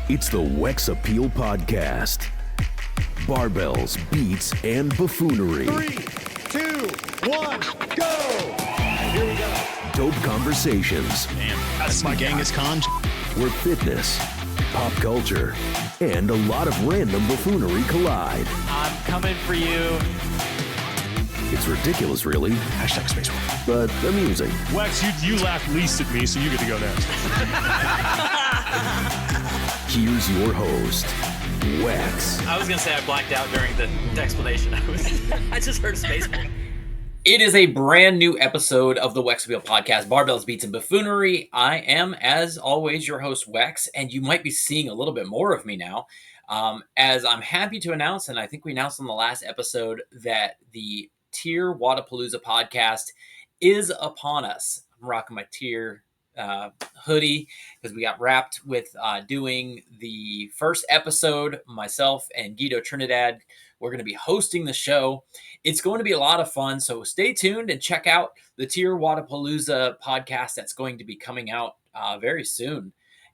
It's the Wex Appeal Podcast. Barbells, beats, and buffoonery. 3, 2, 1, go! Here we go. Dope conversations. Damn, that's my Genghis Khan. Where fitness, pop culture, and a lot of random buffoonery collide. I'm coming for you. It's ridiculous, really, Hashtag Space War. but amusing. Wex, you laughed least at me, so you get to go next. Here's your host, Wex. I was going to say I blacked out during the explanation. I just heard Spaceball. It is a brand new episode of the Wex Appeal Podcast, Barbells, Beats, and Buffoonery. I am, as always, your host, Wex, and you might be seeing a little bit more of me now, as I'm happy to announce, and I think we announced on the last episode, that the Tier Wadapalooza podcast is upon us. I'm rocking my Tier hoodie because we got wrapped with doing the first episode. Myself and Guido Trinidad, we're going to be hosting the show. It's going to be a lot of fun, so stay tuned and check out the Tier Wadapalooza podcast that's going to be coming out very soon.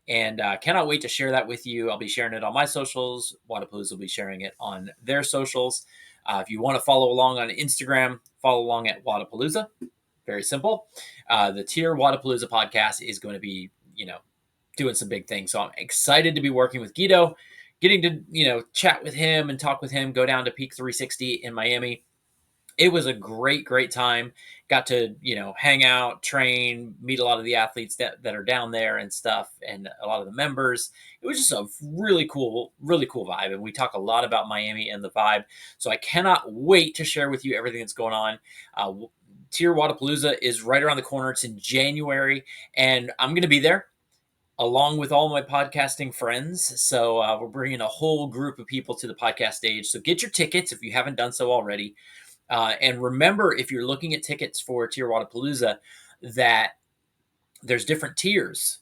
And cannot wait to share that with you. I'll be sharing it on my socials. Wadapalooza will be sharing it on their socials. If you want to follow along on Instagram, follow along at Wadapalooza. Very simple. The Tier Wadapalooza podcast is going to be, doing some big things. So I'm excited to be working with Guido, getting to, chat with him and talk with him, go down to Peak 360 in Miami. It was a great, great time. Got to, hang out, train, meet a lot of the athletes that are down there and stuff, and a lot of the members. It was just a really cool vibe. And we talk a lot about Miami and the vibe. So I cannot wait to share with you everything that's going on. Tier Wadapalooza is right around the corner. It's in January, and I'm going to be there along with all my podcasting friends. So we're bringing a whole group of people to the podcast stage. So get your tickets if you haven't done so already. And remember, if you're looking at tickets for Tier Wadapalooza, that there's different tiers,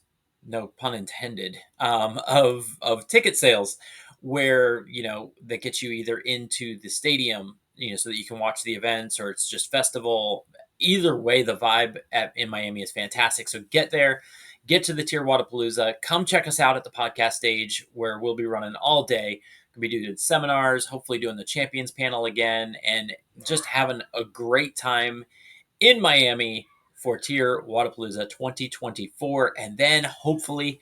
no pun intended, of ticket sales where, that gets you either into the stadium, so that you can watch the events, or it's just festival. Either way, the vibe in Miami is fantastic. So get there, get to the Tier Wadapalooza, come check us out at the podcast stage where we'll be running all day. Be doing seminars, hopefully doing the champions panel again, and just having a great time in Miami for Tier Wadapalooza 2024. And then hopefully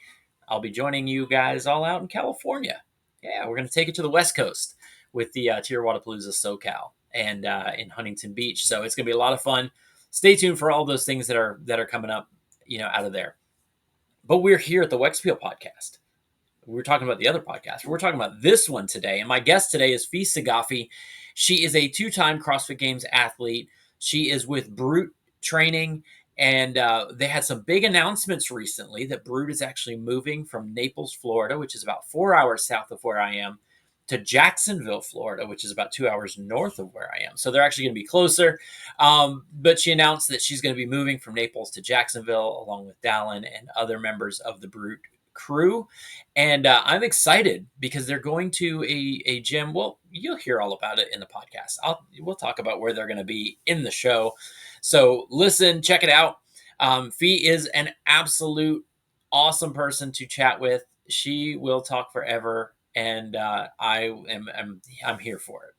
I'll be joining you guys all out in California. Yeah, we're going to take it to the West Coast with the Tier Wadapalooza SoCal and in Huntington Beach. So it's going to be a lot of fun. Stay tuned for all those things that are coming up, out of there. But we're here at the Wex Appeal Podcast. We're talking about the other podcast. We're talking about this one today. And my guest today is Saghafi. She is a 2-time CrossFit Games athlete. She is with Brute Training. And they had some big announcements recently that Brute is actually moving from Naples, Florida, which is about 4 hours south of where I am, to Jacksonville, Florida, which is about 2 hours north of where I am. So they're actually going to be closer. But she announced that she's going to be moving from Naples to Jacksonville, along with Dallin and other members of the Brute crew. And I'm excited because they're going to a gym. Well, you'll hear all about it in the podcast. We'll talk about where they're going to be in the show. So listen, check it out. Fee is an absolute awesome person to chat with. She will talk forever, and I'm here for it.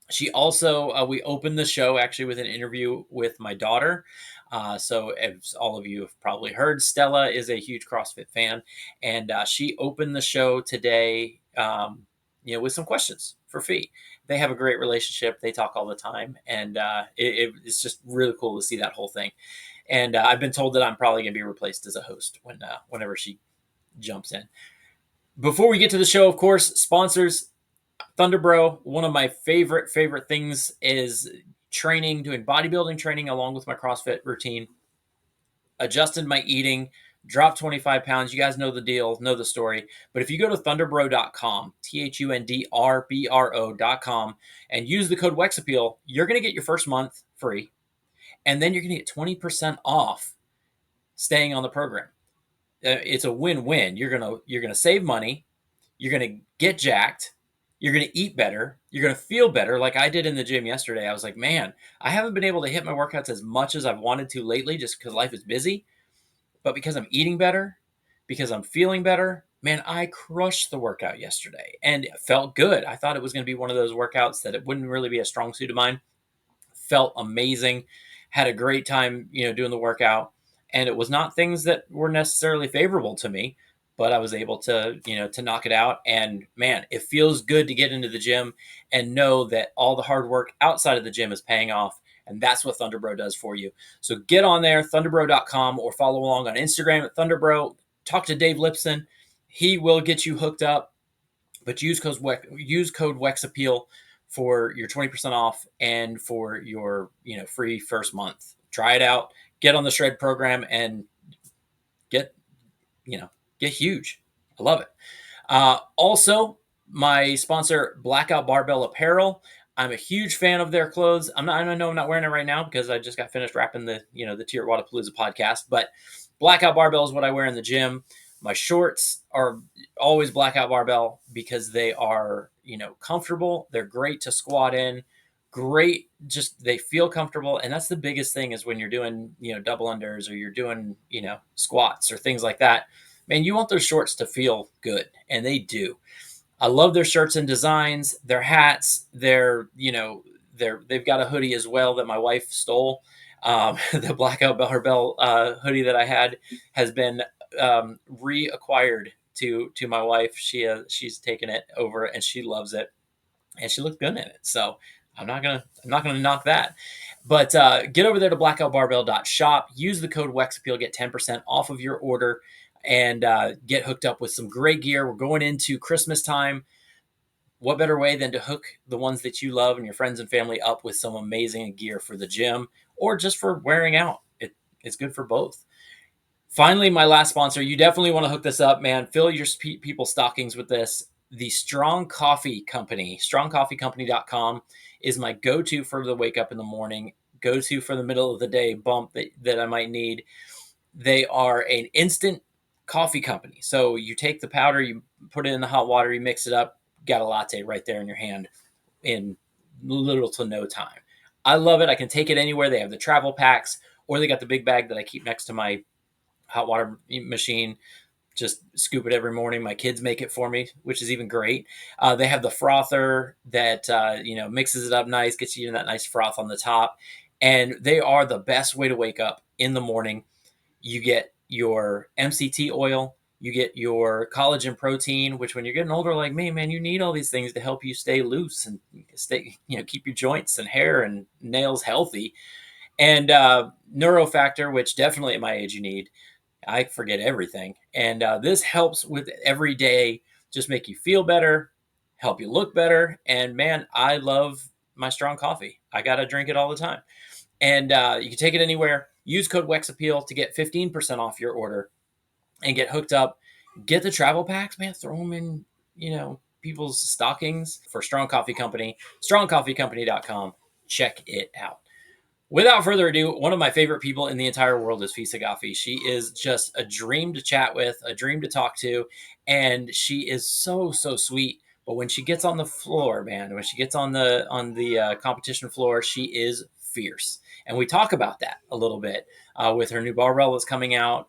She also, we opened the show actually with an interview with my daughter. So as all of you have probably heard, Stella is a huge CrossFit fan, and she opened the show today, with some questions for Fee. They have a great relationship. They talk all the time, and it's just really cool to see that whole thing. And I've been told that I'm probably going to be replaced as a host whenever she jumps in. Before we get to the show, of course, sponsors. Thunderbro, one of my favorite things is training, doing bodybuilding training along with my CrossFit routine. Adjusted my eating, dropped 25 pounds. You guys know the deal, know the story. But if you go to thunderbro.com, thundrbro.com, and use the code WEXAPPEAL, you're going to get your first month free. And then you're going to get 20% off staying on the program. It's a win-win. You're going to save money. You're going to get jacked. You're going to eat better. You're going to feel better like I did in the gym yesterday. I was like, man, I haven't been able to hit my workouts as much as I've wanted to lately just because life is busy. But because I'm eating better, because I'm feeling better, man, I crushed the workout yesterday and it felt good. I thought it was going to be one of those workouts that it wouldn't really be a strong suit of mine. Felt amazing, had a great time, doing the workout. And it was not things that were necessarily favorable to me, but I was able to, to knock it out. And man, it feels good to get into the gym and know that all the hard work outside of the gym is paying off. And that's what Thunderbro does for you. So get on there, thunderbro.com, or follow along on Instagram at Thunderbro. Talk to Dave Lipson. He will get you hooked up, but use code WEXAPPEAL for your 20% off and for your free first month. Try it out, get on the Shred program, and get huge. I love it. Also, my sponsor, Blackout Barbell Apparel. I'm a huge fan of their clothes. I know I'm not wearing it right now because I just got finished wrapping the Tier Wadapalooza podcast, but Blackout Barbell is what I wear in the gym. My shorts are always Blackout Barbell because they are, comfortable. They're great to squat in. Great, just they feel comfortable. And that's the biggest thing is when you're doing, double unders or you're doing, squats or things like that. Man, you want those shorts to feel good, and they do. I love their shirts and designs, their hats, they've got a hoodie as well that my wife stole. The Blackout Barbell hoodie that I had has been reacquired to my wife. She's taken it over and she loves it, and she looks good in it. So I'm not gonna knock that. But get over there to blackoutbarbell.shop. Use the code WEXAPPEAL, get 10% off of your order, and get hooked up with some great gear. We're going into Christmas time. What better way than to hook the ones that you love and your friends and family up with some amazing gear for the gym or just for wearing out? It's good for both. Finally, my last sponsor, you definitely want to hook this up, man. Fill your people's stockings with this. The Strong Coffee Company, strongcoffeecompany.com is my go-to for the wake up in the morning, go-to for the middle of the day bump that I might need. They are an instant coffee company. So you take the powder, you put it in the hot water, you mix it up, got a latte right there in your hand in little to no time. I love it. I can take it anywhere. They have the travel packs, or they got the big bag that I keep next to my hot water machine. Just scoop it every morning. My kids make it for me, which is even great. They have the frother that, mixes it up nice, gets you that nice froth on the top. And they are the best way to wake up in the morning. You get your MCT oil, you get your collagen protein, which when you're getting older like me, man, you need all these things to help you stay loose and keep your joints and hair and nails healthy. And Neurofactor, which definitely at my age you need. I forget everything. And this helps with every day, just make you feel better, help you look better. And man, I love my strong coffee. I got to drink it all the time. And you can take it anywhere. Use code WEXAPPEAL to get 15% off your order and get hooked up. Get the travel packs, man. Throw them in, people's stockings for Strong Coffee Company. strongcoffeecompany.com. Check it out. Without further ado, one of my favorite people in the entire world is Saghafi. She is just a dream to chat with, a dream to talk to, and she is so, so sweet. But when she gets on the floor, man, when she gets on the competition floor, she is fierce. And we talk about that a little bit with her new barbell that's coming out.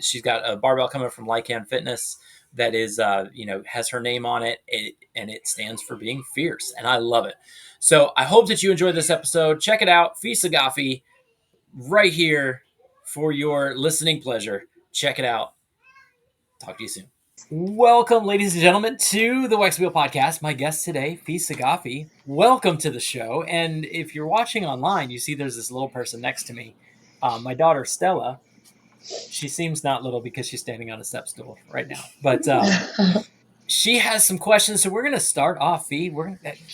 She's got a barbell coming from Lycan Fitness that is, has her name on it, and it stands for being fierce. And I love it. So I hope that you enjoyed this episode. Check it out. Saghafi right here for your listening pleasure. Check it out. Talk to you soon. Welcome, ladies and gentlemen, to the WEXAPPEAL podcast. My guest today, Saghafi. Welcome to the show. And if you're watching online, you see there's this little person next to me. My daughter, Stella. She seems not little because she's standing on a step stool right now. But she has some questions. So we're going to start off, Fee.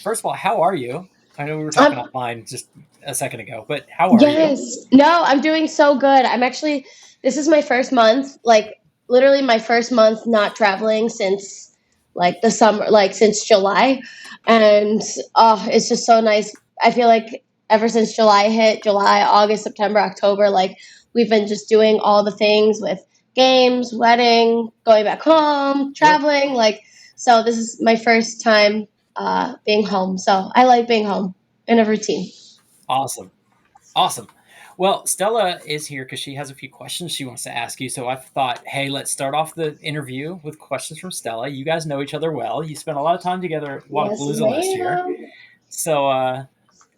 First of all, how are you? I know we were talking offline just a second ago, but how are you? Yes. No, I'm doing so good. This is my first month, literally my first month not traveling since the summer, since July. And it's just so nice. I feel like ever since July hit, July, August, September, October, we've been just doing all the things with games, wedding, going back home, traveling. So this is my first time being home. So I like being home in a routine. Awesome. Well, Stella is here because she has a few questions she wants to ask you. So I thought, hey, let's start off the interview with questions from Stella. You guys know each other well. You spent a lot of time together at Yes, Wodapalooza last year. ma'am. So,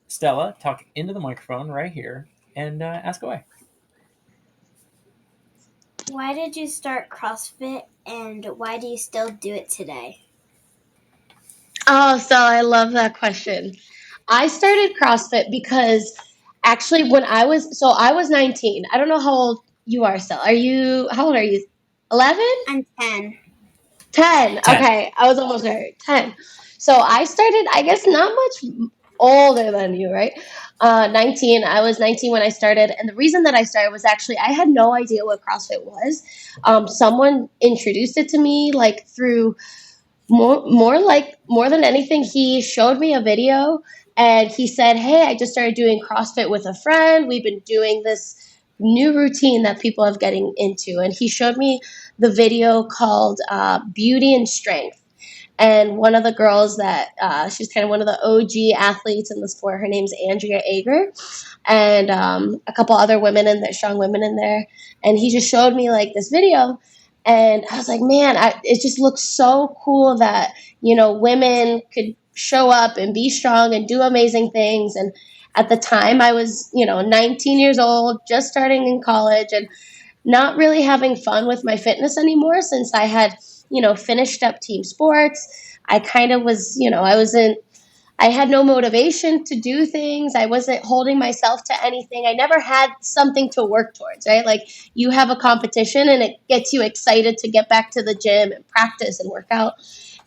Stella, talk into the microphone right here and ask away. Why did you start CrossFit and why do you still do it today? Oh, so I love that question. I started CrossFit because actually I was 19. I don't know how old you are still. How old are you? 11? I'm 10. 10. 10. Okay. I was almost there. 10. So I started, I guess, not much older than you, right? 19. I was 19 when I started. And the reason that I started was actually I had no idea what CrossFit was. Someone introduced it to me like through more than anything, he showed me a video and he said, "Hey, I just started doing CrossFit with a friend. We've been doing this new routine that people are getting into." And he showed me the video called Beauty and Strength. And one of the girls that she's kind of one of the OG athletes in the sport, her name's Andrea Ager, and a couple other women in there, strong women in there. And he just showed me like this video. And I was like, man, it just looks so cool that, women could show up and be strong and do amazing things. And at the time I was, 19 years old, just starting in college and not really having fun with my fitness anymore since I had, finished up team sports. I kind of was, I had no motivation to do things. I wasn't holding myself to anything. I never had something to work towards, right? Like you have a competition and it gets you excited to get back to the gym and practice and work out.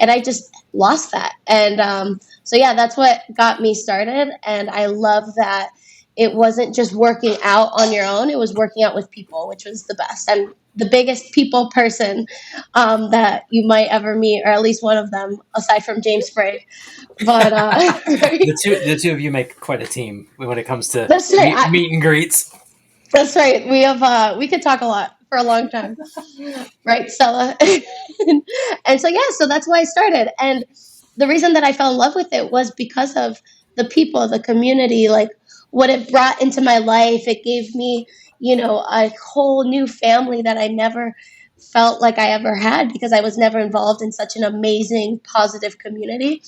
And I just lost that. And so, yeah, that's what got me started. And I love that it wasn't just working out on your own. It was working out with people, which was the best. I'm the biggest people person that you might ever meet, or at least one of them, aside from James Sprague. But the two of you make quite a team when it comes to That's right. meet and greets. That's right. We could talk a lot for a long time, right, Stella? And so so that's why I started. And the reason that I fell in love with it was because of the people, the community, like what it brought into my life. It gave me, a whole new family that I never felt like I ever had because I was never involved in such an amazing, positive community.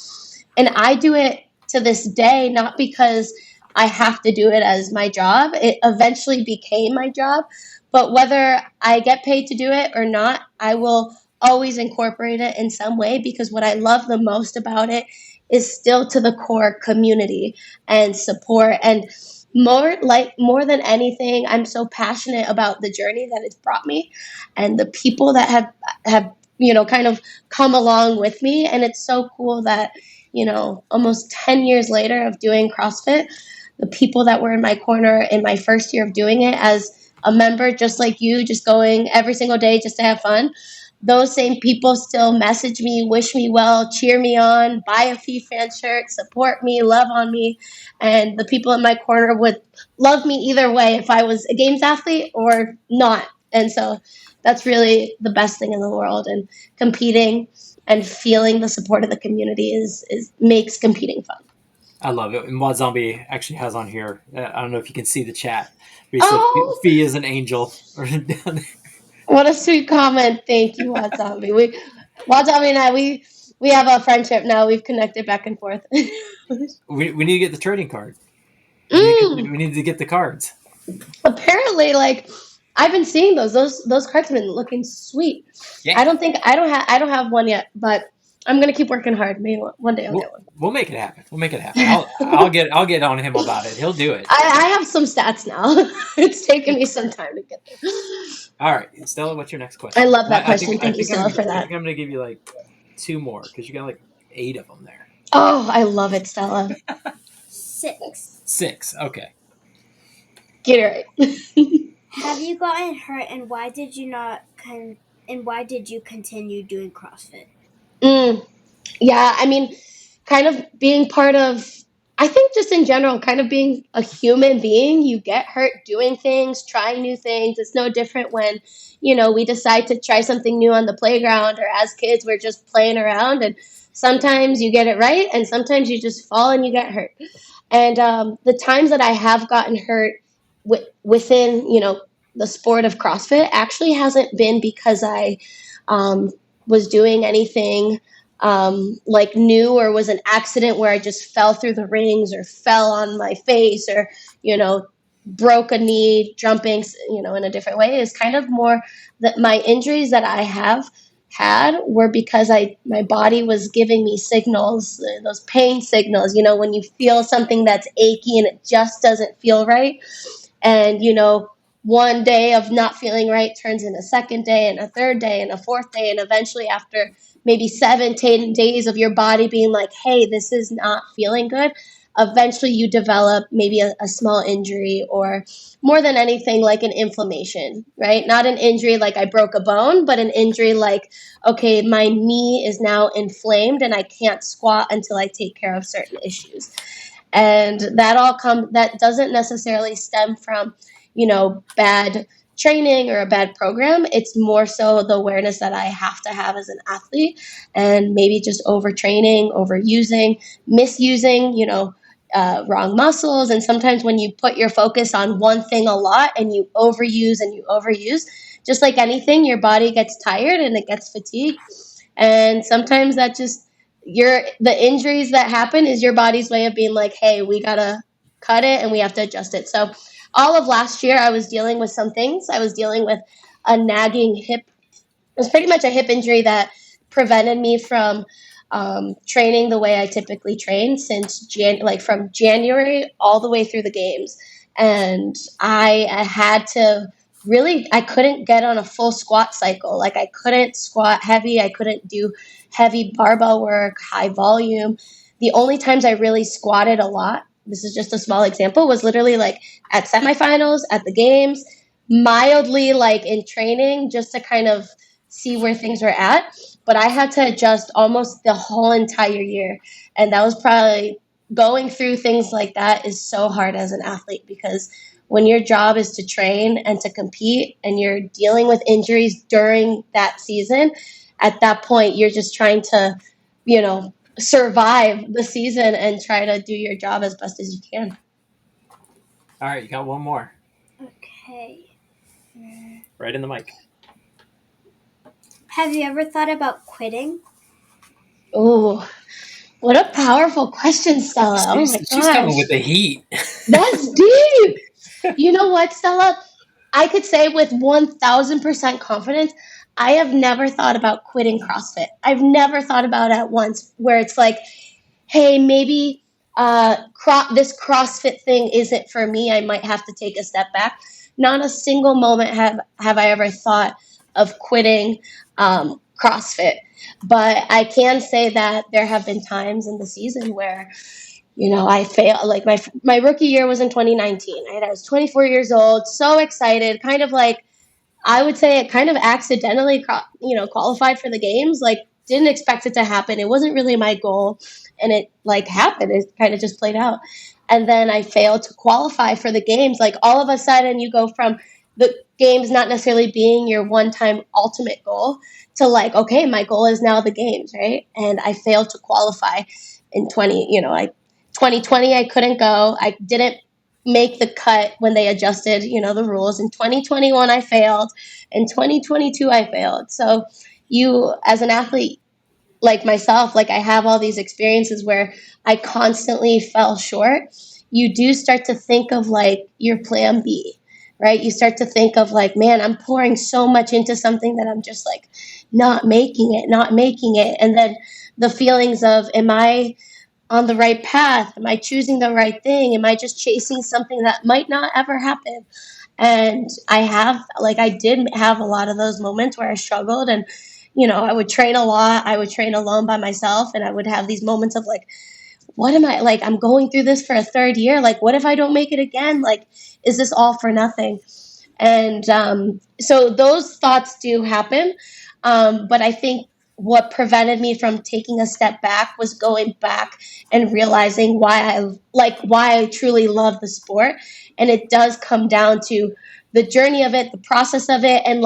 And I do it to this day, not because I have to do it as my job. It eventually became my job. But whether I get paid to do it or not, I will always incorporate it in some way because what I love the most about it is still to the core community and support. And more than anything, I'm so passionate about the journey that it's brought me and the people that have kind of come along with me. And it's so cool that, almost 10 years later of doing CrossFit, the people that were in my corner in my first year of doing it as a member, just like you, just going every single day just to have fun, those same people still message me, wish me well, cheer me on, buy a FFan shirt, support me, love on me. And the people in my corner would love me either way if I was a games athlete or not. And so that's really the best thing in the world. And competing and feeling the support of the community is makes competing fun. I love it. And Wad Zombie actually has on here, I don't know if you can see the chat, but he said Fee is an angel. What a sweet comment. Thank you, Wad Zombie. Wad Zombie and I, we have a friendship now. We've connected back and forth. we need to get the trading card. We need to get the cards. Apparently, I've been seeing those cards have been looking sweet. Yeah. I don't have one yet, but I'm gonna keep working hard. Maybe one day I'll get one. We'll make it happen. I'll get on him about it. He'll do it. I have some stats now. It's taken me some time to get there. All right, Stella, what's your next question? I love that question. Thank you, Stella, for that. I think I'm gonna give you 2 more because you got 8 of them there. Oh, I love it, Stella. 6. 6. Okay. Get it right. Have you gotten hurt, and why did you continue doing CrossFit? Yeah, I mean, kind of being part of, I think just in general, kind of being a human being, you get hurt doing things, trying new things. It's no different when, we decide to try something new on the playground, or as kids, we're just playing around, and sometimes you get it right, and sometimes you just fall and you get hurt. And the times that I have gotten hurt, within, the sport of CrossFit actually hasn't been because I was doing anything like new, or was an accident where I just fell through the rings or fell on my face, or, broke a knee jumping, in a different way. Is kind of more that my injuries that I have had were because my body was giving me signals, those pain signals, when you feel something that's achy and it just doesn't feel right. And, one day of not feeling right turns in a second day and a third day and a fourth day. And eventually, after maybe 7 to 10 days of your body being like, hey, this is not feeling good, eventually you develop maybe a small injury, or more than anything, like an inflammation, right? Not an injury like I broke a bone, but an injury like, okay, my knee is now inflamed and I can't squat until I take care of certain issues. And that doesn't necessarily stem from, bad training or a bad program. It's more so the awareness that I have to have as an athlete, and maybe just overtraining, overusing, misusing, wrong muscles. And sometimes when you put your focus on one thing a lot and you overuse, just like anything, your body gets tired and it gets fatigued. And sometimes that just, the injuries that happen is your body's way of being like, hey, we gotta cut it and we have to adjust it. So all of last year I was dealing with some things. I was dealing with a nagging hip. It was pretty much a hip injury that prevented me from training the way I typically train since from January all the way through the games. And I had to I couldn't get on a full squat cycle. Like I couldn't squat heavy. I couldn't do heavy barbell work, high volume. The only times I really squatted a lot, this is just a small example, was literally like at semifinals, at the games, mildly like in training, just to kind of see where things were at. But I had to adjust almost the whole entire year. And that was probably, going through things like that is so hard as an athlete, because when your job is to train and to compete and you're dealing with injuries during that season, at that point, you're just trying to, survive the season and try to do your job as best as you can. All right, you got one more. Okay. Right in the mic. Have you ever thought about quitting? Oh, what a powerful question, Stella. Oh my gosh. She's coming with the heat. That's deep. You know what, Stella? I could say with 1,000% confidence, I have never thought about quitting CrossFit. I've never thought about it once where it's like, hey, maybe this CrossFit thing isn't for me. I might have to take a step back. Not a single moment have I ever thought of quitting CrossFit. But I can say that there have been times in the season where, I failed. Like my rookie year was in 2019. Right? I was 24 years old, so excited, kind of like, I would say it kind of accidentally, qualified for the games. Like, didn't expect it to happen. It wasn't really my goal, and it happened. It kind of just played out. And then I failed to qualify for the games. Like, all of a sudden, you go from the games not necessarily being your one-time ultimate goal to okay, my goal is now the games, right? And I failed to qualify in 2020. I couldn't go. I didn't make the cut when they adjusted, the rules. In 2021, I failed. In 2022, I failed. So you, as an athlete like myself, I have all these experiences where I constantly fell short. You do start to think of your plan B, right? You start to think of man, I'm pouring so much into something that I'm just not making it. And then the feelings of, am I on the right path? Am I choosing the right thing? Am I just chasing something that might not ever happen? And I did have a lot of those moments where I struggled, and, I would train a lot. I would train alone by myself, and I would have these moments of what am I, I'm going through this for a third year. What if I don't make it again? Is this all for nothing? And so those thoughts do happen. But I think what prevented me from taking a step back was going back and realizing why I truly love the sport. And it does come down to the journey of it, the process of it. And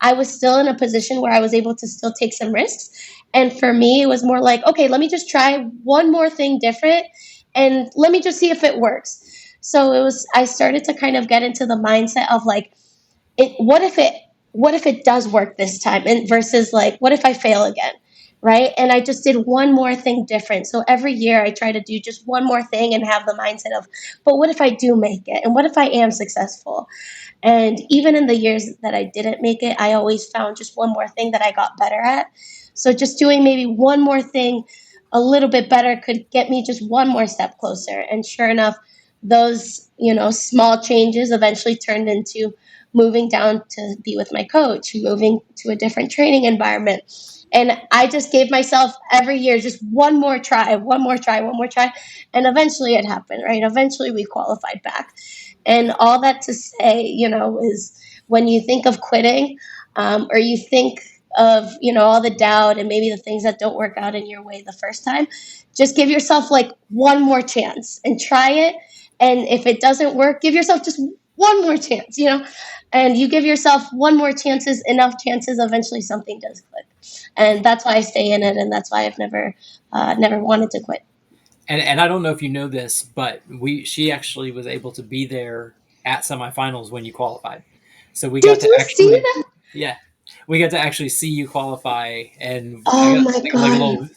I was still in a position where I was able to still take some risks. And for me, it was more okay, let me just try one more thing different and let me just see if it works. So I started to kind of get into the mindset of like, what if it does work this time, and versus like, what if I fail again? Right. And I just did one more thing different. So every year I try to do just one more thing and have the mindset of, but what if I do make it? And what if I am successful? And even in the years that I didn't make it, I always found just one more thing that I got better at. So just doing maybe one more thing a little bit better could get me just one more step closer. And sure enough, those, small changes eventually turned into moving down to be with my coach, moving to a different training environment. And I just gave myself every year just one more try. And eventually it happened, right? Eventually we qualified back. And all that to say, is when you think of quitting, or you think of, all the doubt and maybe the things that don't work out in your way the first time, just give yourself like one more chance and try it. And if it doesn't work, give yourself just one more chance, and you give yourself one more enough chances, eventually something does click. And that's why I stay in it. And that's why I've never wanted to quit. And I don't know if you know this, but she actually was able to be there at semifinals when you qualified. So we got Did you see that? Yeah, we got to actually see you qualify, and Oh my like God. a little,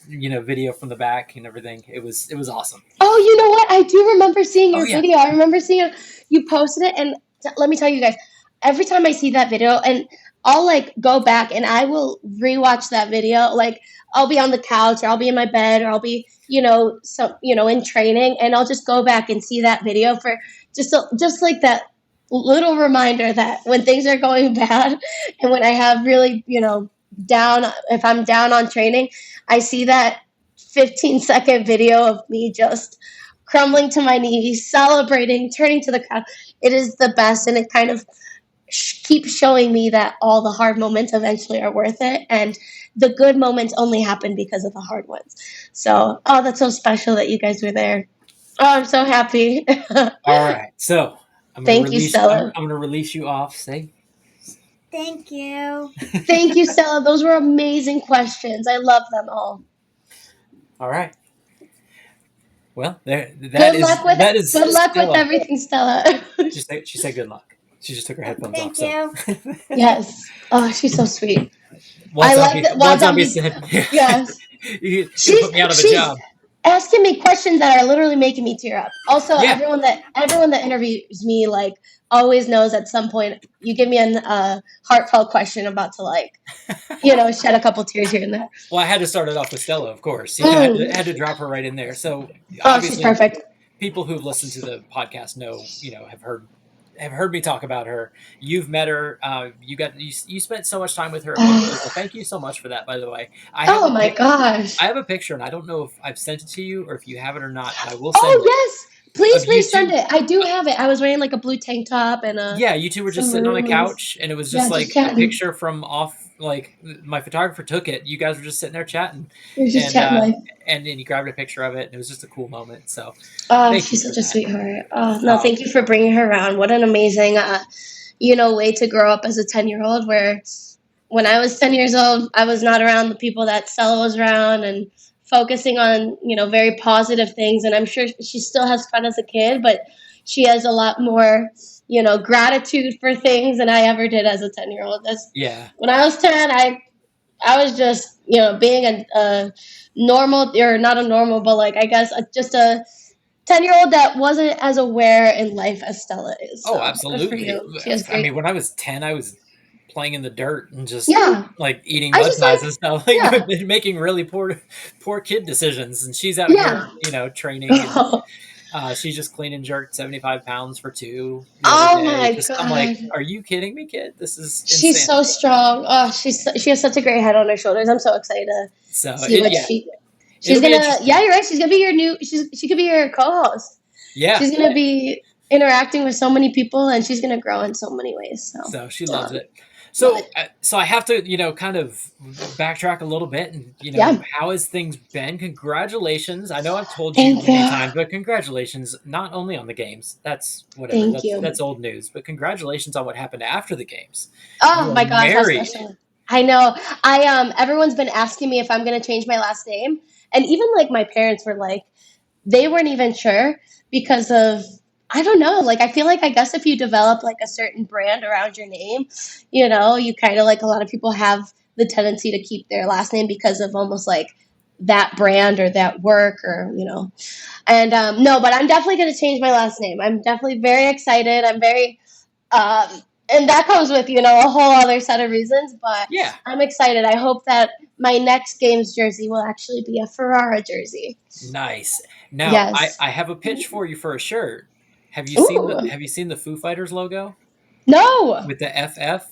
video from the back and everything. It was awesome. Oh, you know what? I do remember seeing your yeah. video. I remember seeing it. You posted it, and let me tell you guys, every time I see that video, and I'll like go back and I will rewatch that video. Like I'll be on the couch, or I'll be in my bed, or I'll be, in training, and I'll just go back and see that video for just like that little reminder that when things are going bad and when I have really, if I'm down on training, I see that 15-second video of me just crumbling to my knees, celebrating, turning to the crowd. It is the best, and it kind of keeps showing me that all the hard moments eventually are worth it, and the good moments only happen because of the hard ones. So, that's so special that you guys were there. Oh, I'm so happy. All right, so Thank you, Stella. I'm going to release you off. Say Thank you. Thank you, Stella. Those were amazing questions. I love them all. All right. Well, Good luck with everything, Stella. She said good luck. She just took her headphones off. Thank you. Yes. Oh, she's so sweet. Said, yes. You put me out of a job. Asking me questions that are literally making me tear up. Also, everyone that interviews me like always knows at some point you give me a heartfelt question about to shed a couple tears here and there. Well, I had to start it off with Stella, of course. Had to drop her right in there. So she's perfect. People who've listened to the podcast know, have heard me talk about her. You've met her. You spent so much time with her. So thank you so much for that, by the way. Gosh. I have a picture, and I don't know if I've sent it to you or if you have it or not. I will send it. Yes. Please send it. I do have it. I was wearing like a blue tank top and you two were just sitting on a couch, and it was just like a picture from off. Like my photographer took it. You guys were just sitting there chatting. Chatting. And then you grabbed a picture of it, and it was just a cool moment. So, she's such a sweetheart. Thank you for bringing her around. What an amazing, way to grow up as a 10-year-old. Where when I was 10 years old, I was not around the people that Stella was around, and focusing on, very positive things. And I'm sure she still has fun as a kid, but she has a lot more, gratitude for things than I ever did as a 10-year-old. When I was 10, I was just, being a normal, or not a normal, but like, I guess just a 10-year-old that wasn't as aware in life as Stella is. So, absolutely. I mean, when I was 10, I was playing in the dirt and just like eating mud pies and stuff, making really poor kid decisions. And she's out here, training. And, she's just clean and jerked 75 pounds for 2. My God. I'm like, are you kidding me, kid? This is insane. She's so strong. Oh, she has such a great head on her shoulders. I'm so excited to see what she's gonna. Yeah, you're right. She's gonna be she could be your co-host. Yeah, she's gonna be interacting with so many people, and she's gonna grow in so many ways. So she loves it. So I have to, kind of backtrack a little bit and, how has things been? Congratulations. I know I've told you many times, but congratulations, not only on the games. That's whatever. That's old news, but congratulations on what happened after the games. Oh my gosh. That's special. I know. Everyone's been asking me if I'm going to change my last name. And even like my parents were like, they weren't even sure because of I don't know. Like, I feel like, I guess if you develop like a certain brand around your name, you kind of like, a lot of people have the tendency to keep their last name because of almost like that brand or that work or. And no, but I'm definitely going to change my last name. I'm definitely very excited. I'm very, and that comes with, a whole other set of reasons, but Yeah. I'm excited. I hope that my next game's jersey will actually be a Ferrara jersey. Nice. Now, Yes. I have a pitch for you for a shirt. Have you seen Ooh. Have you seen the Foo Fighters logo No. with the FF?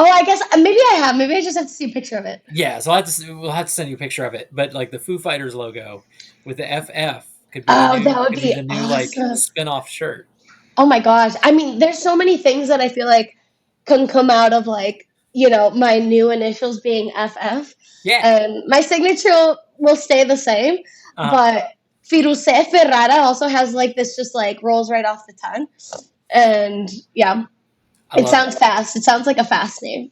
Oh, I guess maybe I have. Maybe I just have to see a picture of it. Yeah, so we'll have to send you a picture of it. But like the Foo Fighters logo with the FF could be Oh, that would be the new like awesome. spin-off shirt. Oh my gosh. I mean, there's so many things that I feel like can come out of like, my new initials being FF. Yeah. And my signature will stay the same, but Firuse Ferrara also has like this, just like rolls right off the tongue. And yeah, it sounds fast. It sounds like a fast name.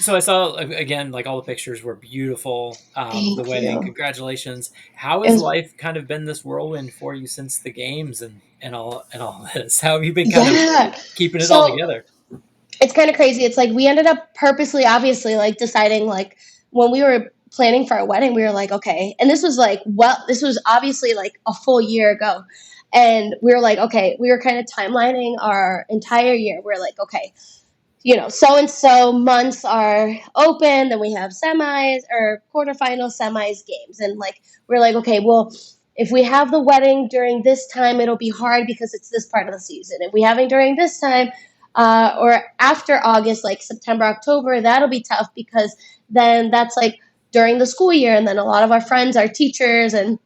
So I saw, again, like all the pictures were beautiful. The wedding, you. Congratulations. How has life kind of been this whirlwind for you since the games and all this? How have you been kind of keeping it all together? It's kind of crazy. It's like we ended up purposely, obviously, like deciding, like when we were planning for our wedding, we were like, okay, and this was like, this was obviously like a full year ago. And we were like, okay, we were kind of timelining our entire year. We're like, okay, so-and-so months are open, then we have semis or quarterfinal semis games. And like, we're like, okay, well, if we have the wedding during this time, it'll be hard because it's this part of the season. If we have it during this time, or after August, like September, October, that'll be tough because then that's like during the school year. And then a lot of our friends are teachers, and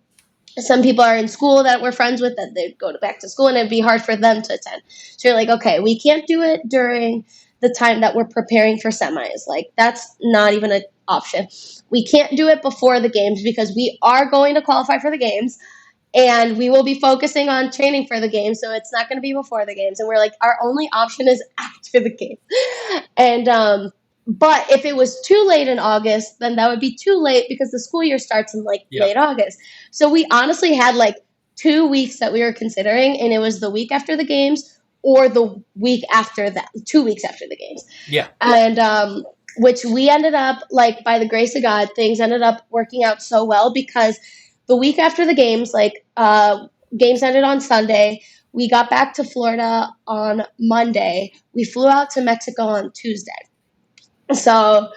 some people are in school that we're friends with that they'd go back to school, and it'd be hard for them to attend. So you're like, okay, we can't do it during the time that we're preparing for semis. Like, that's not even an option. We can't do it before the games because we are going to qualify for the games, and we will be focusing on training for the games. So it's not going to be before the games. And we're like, our only option is after the game. And, but if it was too late in August, then that would be too late because the school year starts in like late August. So we honestly had like 2 weeks that we were considering, and it was the week after the games or the week after that, 2 weeks after the games. Yeah. And, which we ended up, like, by the grace of God, things ended up working out so well because the week after the games, like, games ended on Sunday. We got back to Florida on Monday. We flew out to Mexico on Tuesday. So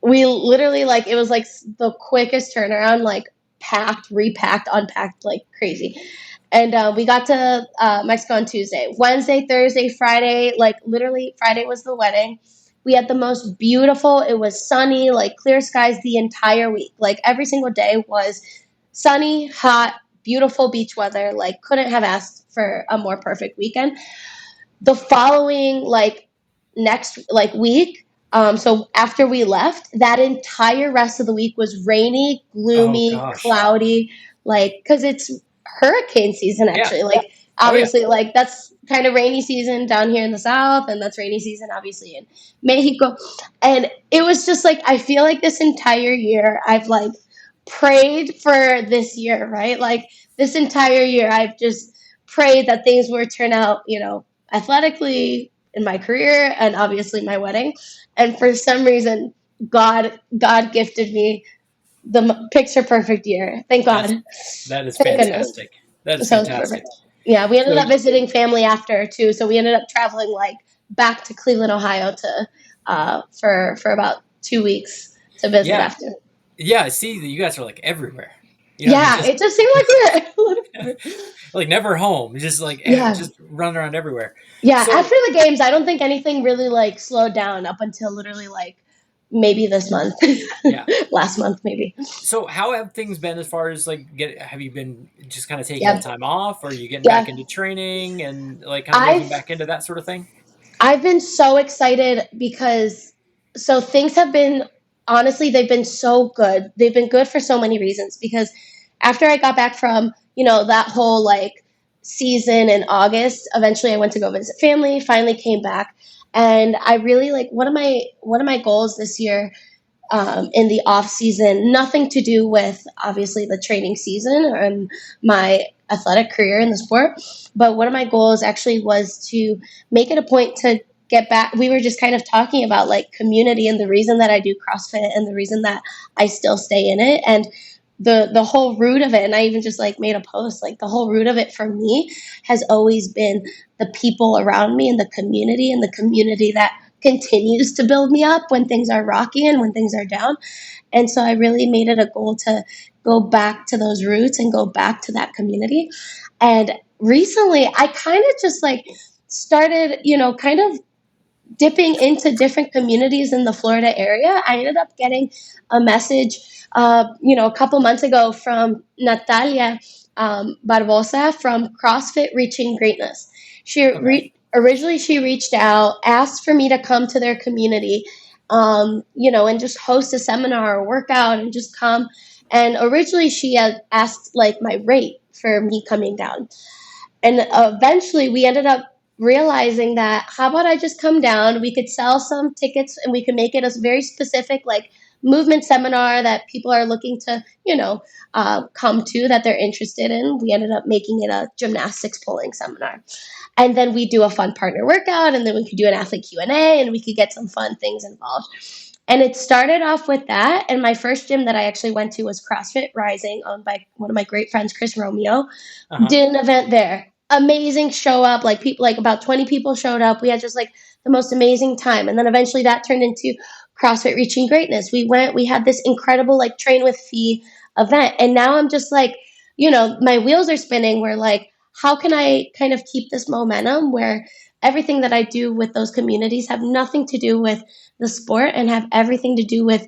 we literally, like, it was like the quickest turnaround, like packed, repacked, unpacked, like crazy. And we got to Mexico on Tuesday. Wednesday, Thursday, Friday, like literally Friday was the wedding. We had the most beautiful, it was sunny, like clear skies the entire week. Like every single day was sunny, hot, beautiful beach weather. Like couldn't have asked for a more perfect weekend. The following next week, so after we left, that entire rest of the week was rainy, gloomy, cloudy, because it's hurricane season actually. Obviously, that's kind of rainy season down here in the South, and that's rainy season obviously in Mexico. And it was just like, I feel like this entire year I've prayed for this year, right? Like this entire year I've just prayed that things would turn out, athletically in my career and obviously my wedding. And for some reason, God gifted me the picture perfect year. Thank God. That is fantastic. That is fantastic. Yeah, we ended up visiting family after too. So we ended up traveling back to Cleveland, Ohio for about 2 weeks to visit after. Yeah, I see that you guys are everywhere. It just seemed like we were never home. Just just running around everywhere. Yeah, so, after the games, I don't think anything really slowed down up until literally maybe this month. Yeah. Last month maybe. So how have things been as far as have you been just kind of taking the time off, or are you getting back into training and kind of moving back into that sort of thing? I've been so excited because things have been, honestly, they've been so good. They've been good for so many reasons because after I got back from, that whole season in August, eventually I went to go visit family, finally came back. And I really one of my goals this year in the off season, nothing to do with obviously the training season and my athletic career in the sport. But one of my goals actually was to make it a point to get back. We were just kind of talking about like community and the reason that I do CrossFit and the reason that I still stay in it. And the whole root of it, and I even just like made a post, like the whole root of it for me has always been the people around me and the community that continues to build me up when things are rocky and when things are down. And so I really made it a goal to go back to those roots and go back to that community. And recently I kind of just like started, kind of dipping into different communities in the Florida area. I ended up getting a message, a couple months ago from Natalia Barbosa from CrossFit Reaching Greatness. Originally she reached out, asked for me to come to their community, and just host a seminar or workout and just come. And originally she had asked like my rate for me coming down. And eventually we ended up realizing that how about I just come down, we could sell some tickets and we could make it a very specific like movement seminar that people are looking to, come to, that they're interested in. We ended up making it a gymnastics pulling seminar. And then we do a fun partner workout, and then we could do an athlete Q&A, and we could get some fun things involved. And it started off with that. And my first gym that I actually went to was CrossFit Rising, owned by one of my great friends, Chris Romeo. Did an event there. Amazing show up. Like people, like about 20 people showed up. We had just like the most amazing time. And then eventually that turned into CrossFit Reaching Greatness. We had this incredible like train with fee event. And now I'm just like, my wheels are spinning. We're like, how can I kind of keep this momentum where everything that I do with those communities have nothing to do with the sport and have everything to do with,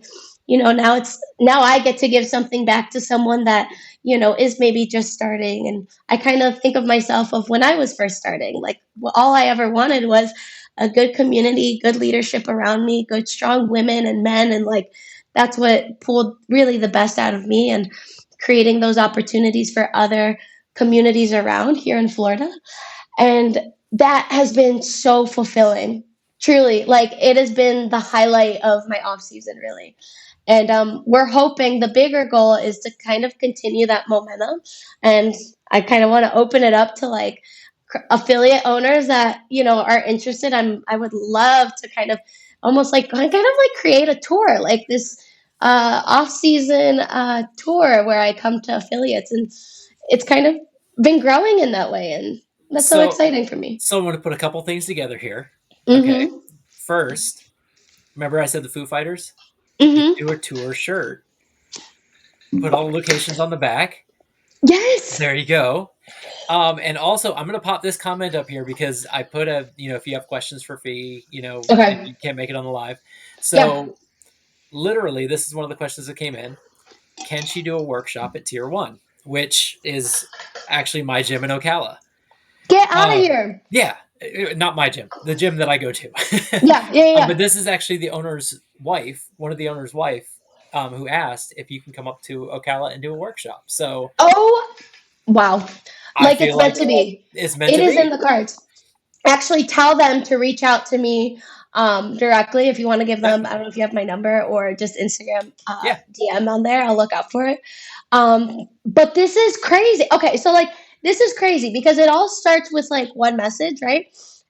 now I get to give something back to someone that, is maybe just starting. And I kind of think of myself of when I was first starting, like all I ever wanted was a good community, good leadership around me, good, strong women and men. And like, that's what pulled really the best out of me, and creating those opportunities for other communities around here in Florida. And that has been so fulfilling, truly. Like it has been the highlight of my off season, really. And we're hoping the bigger goal is to kind of continue that momentum. And I kind of want to open it up to like affiliate owners that, are interested. I would love to kind of almost like create a tour, like this off season tour where I come to affiliates, and it's kind of been growing in that way. And that's so exciting for me. So I'm going to put a couple things together here. Mm-hmm. Okay. First, remember I said the Foo Fighters? Mm-hmm. Do a tour shirt. Put all the locations on the back. Yes. There you go. And also, I'm going to pop this comment up here because I put if you have questions for Fee, okay, if you can't make it on the live. So literally, this is one of the questions that came in. Can she do a workshop at Tier 1, which is actually my gym in Ocala? Get out of here. Yeah. Not my gym, the gym that I go to. Yeah. But this is actually the owner's wife, one of the owner's wife, who asked if you can come up to Ocala and do a workshop. So, oh, wow. Like it's meant to be. It's meant to be. It is in the cards. Actually, tell them to reach out to me directly if you want to give them, I don't know if you have my number, or just Instagram DM on there. I'll look out for it. But this is crazy. Okay, so like, this is crazy because it all starts with like one message, right?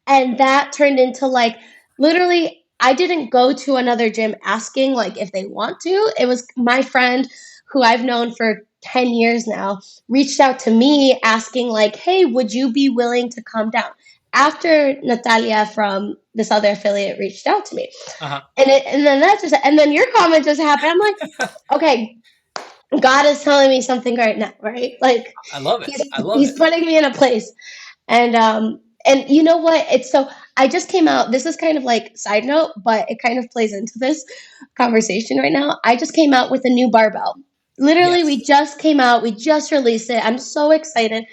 And that turned into like, literally, I didn't go to another gym asking like if they want to. It was my friend who I've known for 10 years now reached out to me asking like, hey, would you be willing to come down? After Natalia from this other affiliate reached out to me. And then your comment just happened. I'm like, okay, God is telling me something right now, right? Like, I love it. He's putting me in a place. And you know what? I just came out. This is kind of like side note, but it kind of plays into this conversation right now. I just came out with a new barbell. Literally, we just came out. We just released it. I'm so excited.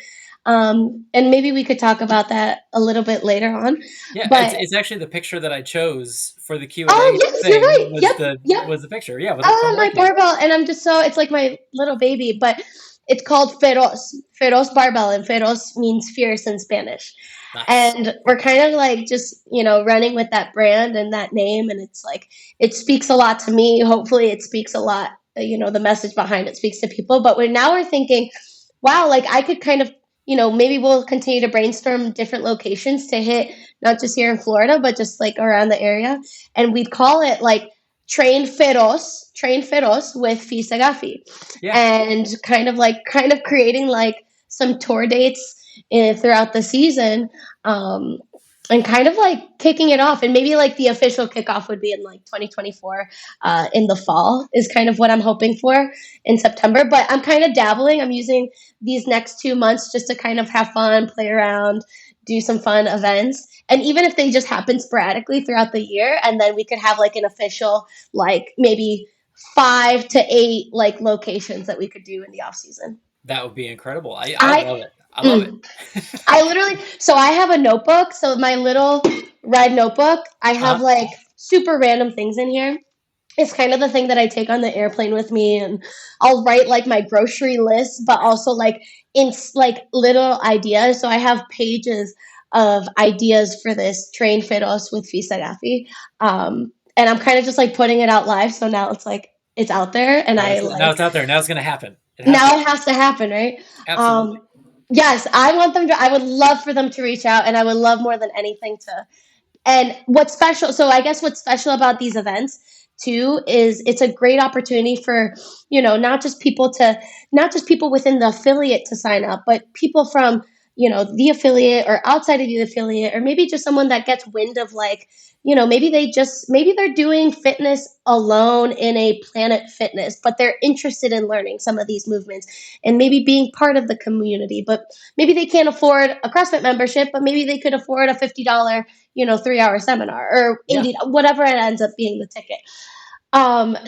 And maybe we could talk about that a little bit later on. Yeah, but it's actually the picture that I chose for the Q&A yes, thing. You're right. Was the picture. Yeah. My barbell. And I'm just it's like my little baby, but it's called Feroz barbell, and Feroz means fierce in Spanish. Nice. And we're kind of like just, running with that brand and that name. And it's like, it speaks a lot to me. Hopefully it speaks a lot, the message behind it speaks to people. But we're thinking, wow, like I could kind of, maybe we'll continue to brainstorm different locations to hit, not just here in Florida, but just like around the area. And we'd call it like Train Feroz with Fi Saghafi. Yeah. And kind of creating like some tour dates throughout the season, and kind of like kicking it off. And maybe like the official kickoff would be in like 2024 in the fall is kind of what I'm hoping for in September. But I'm kind of dabbling. I'm using these next 2 months just to kind of have fun, play around, do some fun events. And even if they just happen sporadically throughout the year, and then we could have like an official, like maybe 5 to 8 like locations that we could do in the off season. That would be incredible. I love it. I love it. I literally, so I have a notebook. So my little red notebook, I have like super random things in here. It's kind of the thing that I take on the airplane with me, and I'll write like my grocery list, but also like in like little ideas. So I have pages of ideas for this Train Feroz with Fi Saghafi. And I'm kind of just like putting it out live. So now it's like, it's out there, and now it's out there. Now it's going to happen. Now it has to happen, right? Absolutely. Yes, I would love for them to reach out, and I would love more than anything and what's special, so I guess what's special about these events too is it's a great opportunity for, not just people within the affiliate to sign up, but people from, the affiliate or outside of the affiliate, or maybe just someone that gets wind of like, maybe they're doing fitness alone in a Planet Fitness, but they're interested in learning some of these movements and maybe being part of the community. But maybe they can't afford a CrossFit membership, but maybe they could afford a $50, 3-hour seminar, or 80, whatever it ends up being the ticket.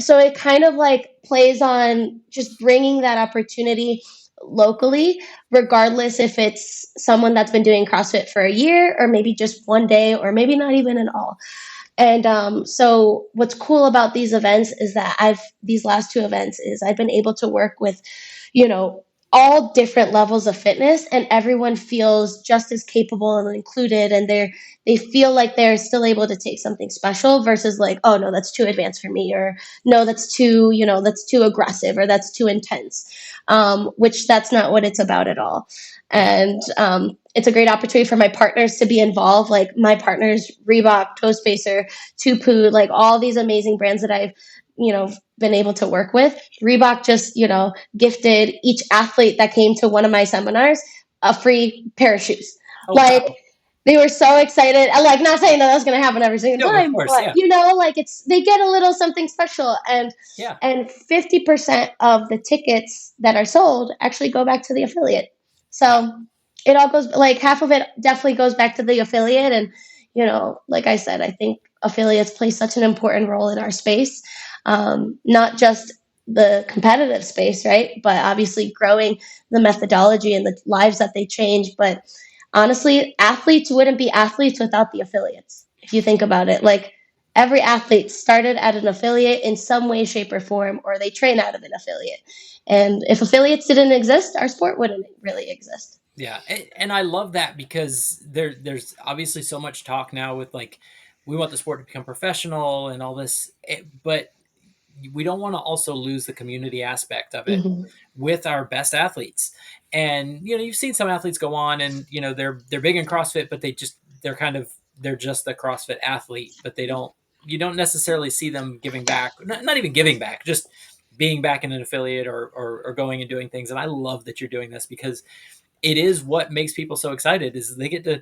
So it kind of like plays on just bringing that opportunity locally, regardless if it's someone that's been doing CrossFit for a year, or maybe just one day, or maybe not even at all. And so what's cool about these events is that these last 2 events is I've been able to work with, all different levels of fitness, and everyone feels just as capable and included, and they feel like they're still able to take something special versus like, oh no, that's too advanced for me, or no, that's too aggressive, or that's too intense, which that's not what it's about at all. And it's a great opportunity for my partners to be involved. Like my partners, Reebok, Toe Spacer, Tupu, like all these amazing brands that I've, been able to work with. Reebok just, gifted each athlete that came to one of my seminars a free pair of shoes. Wow. They were so excited. I like, not saying that that's going to happen every single time, course, but like they get a little something special. And 50% of the tickets that are sold actually go back to the affiliate. So it all goes, like half of it definitely goes back to the affiliate. And, like I said, I think affiliates play such an important role in our space. Not just the competitive space, right? But obviously growing the methodology and the lives that they change. But honestly, athletes wouldn't be athletes without the affiliates. If you think about it, like every athlete started at an affiliate in some way, shape, or form, or they train out of an affiliate. And if affiliates didn't exist, our sport wouldn't really exist. Yeah. And I love that because there's obviously so much talk now with like, we want the sport to become professional and all this, but we don't want to also lose the community aspect of it with our best athletes. And, you've seen some athletes go on and, they're big in CrossFit, but they're just a CrossFit athlete, but you don't necessarily see them giving back, not even giving back, just being back in an affiliate or going and doing things. And I love that you're doing this because it is what makes people so excited is they get to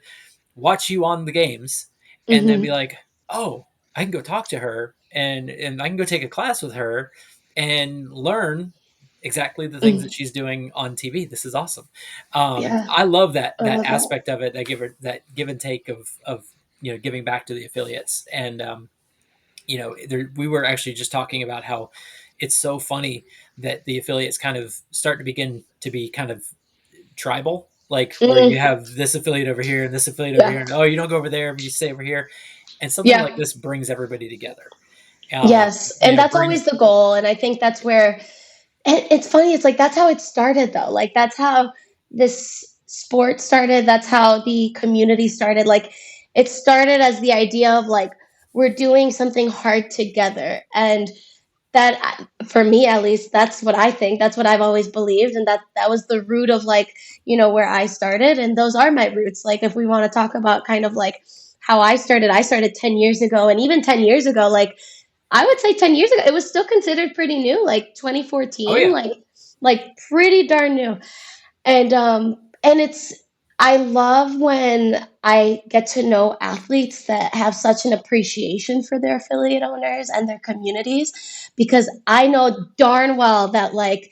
watch you on the games and then be like, oh, I can go talk to her and I can go take a class with her and learn exactly the things that she's doing on TV. This is awesome. I love that aspect of it. That give and take of giving back to the affiliates. And we were actually just talking about how it's so funny that the affiliates kind of start to begin to be kind of tribal, like where you have this affiliate over here and this affiliate over here, and you don't go over there, you stay over here, and something like this brings everybody together. Yes, and that's always the goal. And I think that's where it's funny. It's like that's how it started, though. Like that's how this sport started. That's how the community started. Like, it started as the idea of like, we're doing something hard together. And that, for me at least, that's what I think. That's what I've always believed. And that was the root of like, where I started. And those are my roots. Like, if we want to talk about kind of like how I started 10 years ago. And even 10 years ago, like, I would say 10 years ago, it was still considered pretty new, like 2014, Oh, yeah. like pretty darn new. And it's, I love when I get to know athletes that have such an appreciation for their affiliate owners and their communities, because I know darn well that like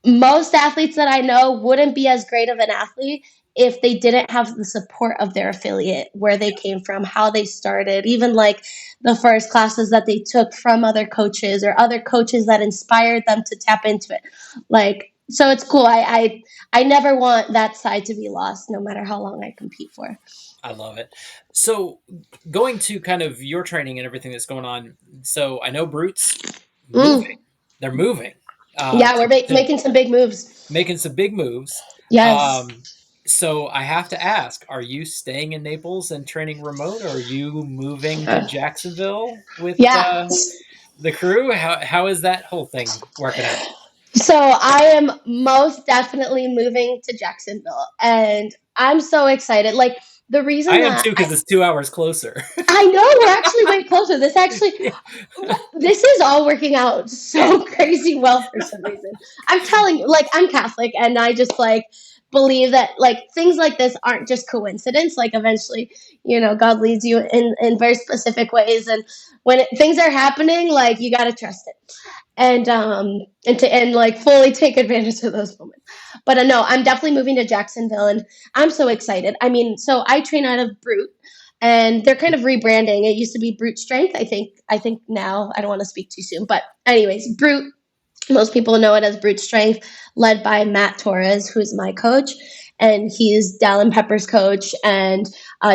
most athletes that I know wouldn't be as great of an athlete if they didn't have the support of their affiliate, where they came from, how they started, even like the first classes that they took from other coaches or other coaches that inspired them to tap into it. Like, so it's cool. I never want that side to be lost, no matter how long I compete for. I love it. So going to kind of your training and everything that's going on. So I know Brute's moving. They're moving. Yeah, we're making some big moves. Making some big moves. Yes. So I have to ask, are you staying in Naples and training remote, or are you moving to Jacksonville with the crew? How is that whole thing working out? So I am most definitely moving to Jacksonville, and I'm so excited. Like, the reason I am too, because it's 2 hours closer. I know, we're actually way closer. This is all working out so crazy well for some reason. I'm telling you, like, I'm Catholic, and I just like believe that like things like this aren't just coincidence. Like, eventually, God leads you in very specific ways, and when things are happening, like, you got to trust it. And like fully take advantage of those moments. But no, I'm definitely moving to Jacksonville, and I'm so excited. I mean, so I train out of Brute, and they're kind of rebranding. It used to be Brute Strength. I think now, I don't want to speak too soon, but anyways, Brute. Most people know it as Brute Strength, led by Matt Torres, who's my coach, and he's Dallin Pepper's coach, and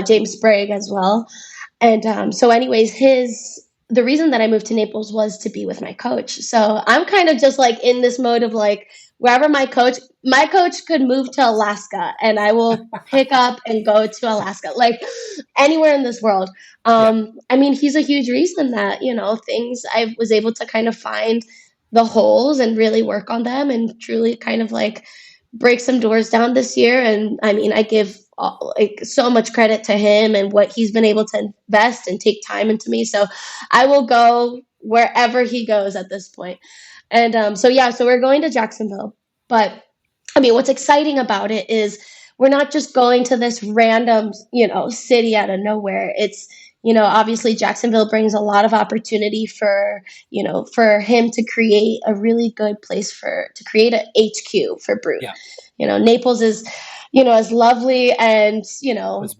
James Sprague as well. And so, anyways, the reason that I moved to Naples was to be with my coach. So I'm kind of just like in this mode of like, wherever my coach could move to Alaska, and I will pick up and go to Alaska, like anywhere in this world. I mean, he's a huge reason that, things I was able to kind of find the holes and really work on them, and truly kind of like break some doors down this year. And I mean, I give like so much credit to him and what he's been able to invest and take time into me. So I will go wherever he goes at this point. And so we're going to Jacksonville. But I mean, what's exciting about it is we're not just going to this random, city out of nowhere. It's, obviously Jacksonville brings a lot of opportunity for him to create a really good place to create an HQ for Brute. Yeah. Naples is, as lovely and,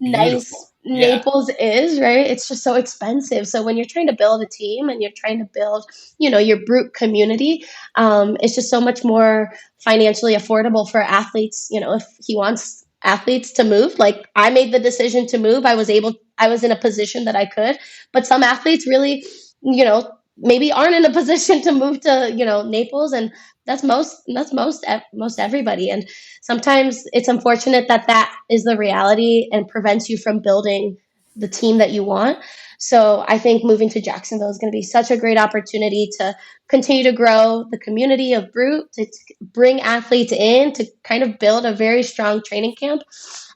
nice Naples is, right? It's just so expensive. So when you're trying to build a team and you're trying to build, your Brute community, it's just so much more financially affordable for athletes. If he wants athletes to move, like I made the decision to move, I was in a position that I could, but some athletes really, maybe aren't in a position to move to, Naples, and that's most everybody. And sometimes it's unfortunate that is the reality and prevents you from building the team that you want. So I think moving to Jacksonville is going to be such a great opportunity to continue to grow the community of Brute, to bring athletes in, to kind of build a very strong training camp.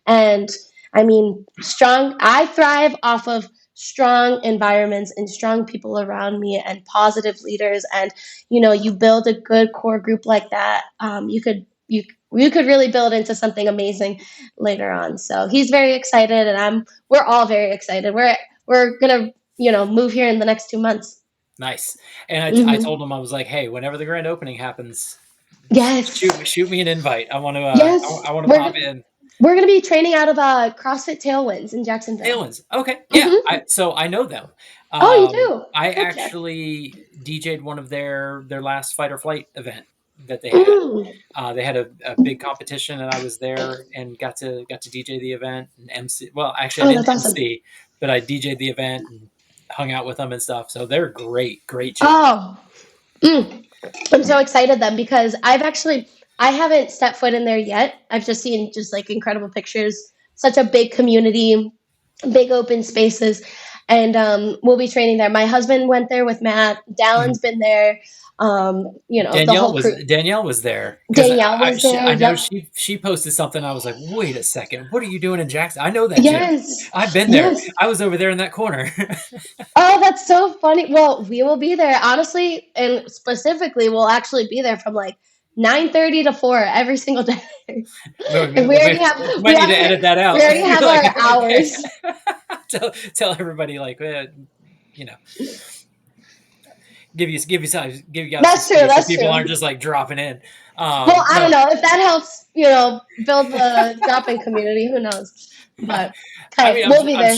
And I mean, I thrive off of strong environments and strong people around me and positive leaders. And, you build a good core group like that, you could really build into something amazing later on. So he's very excited, and we're all very excited. We're going to, move here in the next 2 months. Nice. And I told him, I was like, hey, whenever the grand opening happens, yes, shoot me an invite. I want to, yes. I want to pop in. We're going to be training out of CrossFit Tailwinds in Jacksonville. Tailwinds. Okay. Yeah. So I know them. Oh, you do? I actually DJ'd one of their last Fight or Flight event that they had. They had a big competition, and I was there and got to DJ the event and MC. Well, actually, I didn't MC, but I DJ'd the event and hung out with them and stuff. So they're great gym. I'm so excited then, because I I haven't stepped foot in there yet. I've just seen just like incredible pictures, such a big community, big open spaces, and we'll be training there. My husband went there with Matt. Dallon's been there. The whole crew. Danielle was there. Danielle was there. I know Yep. she posted something. I was like, wait a second, what are you doing in Jackson? I know that gym. Yes. I've been there. Yes. I was over there in that corner. Oh, that's so funny. Well, we will be there, honestly, and specifically, we'll actually be there from like 9:30 to 4 every single day. And we already have. We might need to edit that out. We already have our hours. Tell everybody give you guys. That's true. That's people true. aren't just like dropping in. Well, I don't know if that helps. Build the drop-in community. Who knows? But we'll be there.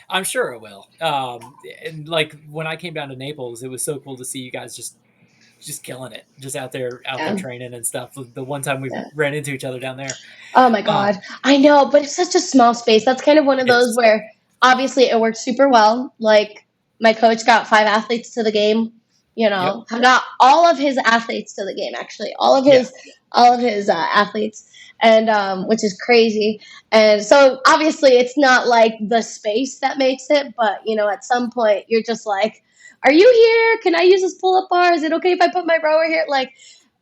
I'm sure it will. And like when I came down to Naples, it was so cool to see you guys just killing it, just out there training and stuff. The one time we ran into each other down there. Oh my God. I know, but it's such a small space. That's kind of one of those where obviously it works super well. Like my coach got 5 athletes to the game, I got all of his athletes to the game, actually, all of his athletes. And which is crazy. And so obviously it's not like the space that makes it, but at some point you're just like, are you here? Can I use this pull-up bar? Is it okay if I put my rower here? Like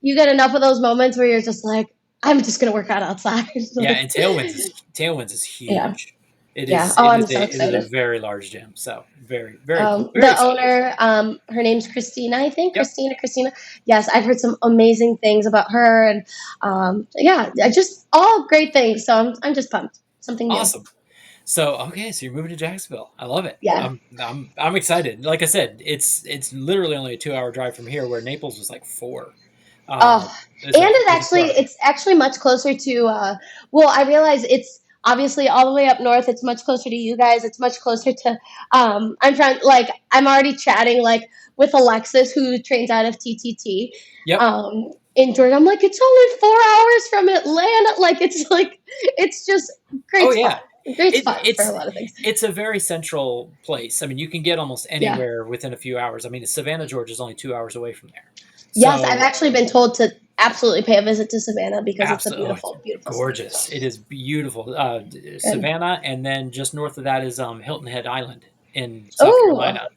you get enough of those moments where you're just like, I'm just going to work out outside. Yeah. And Tailwinds is huge. Yeah. It Yeah. is, I'm it so is excited. a very large gym. So very, very cool. Very the excited. owner, her name's Christina, I think. Yep. Christina. Yes, I've heard some amazing things about her, and just all great things. So I'm just pumped. Something new. Awesome. So you're moving to Jacksonville. I love it. Yeah. I'm excited. Like I said, it's literally only a 2-hour drive from here, where Naples was like 4. It's actually much closer to. I realize it's obviously all the way up north. It's much closer to you guys. It's much closer to. I'm already chatting with Alexis, who trains out of TTT. Yep. In Georgia, I'm like, it's only 4 hours from Atlanta. It's just great. Oh, spot. yeah. Great spot for a lot of things. It's a very central place. I mean, you can get almost anywhere within a few hours. I mean, Savannah, Georgia is only 2 hours away from there. Yes, I've actually been told to absolutely pay a visit to Savannah because it's a beautiful gorgeous. City. It is beautiful. Savannah, and then just north of that is Hilton Head Island in South Carolina.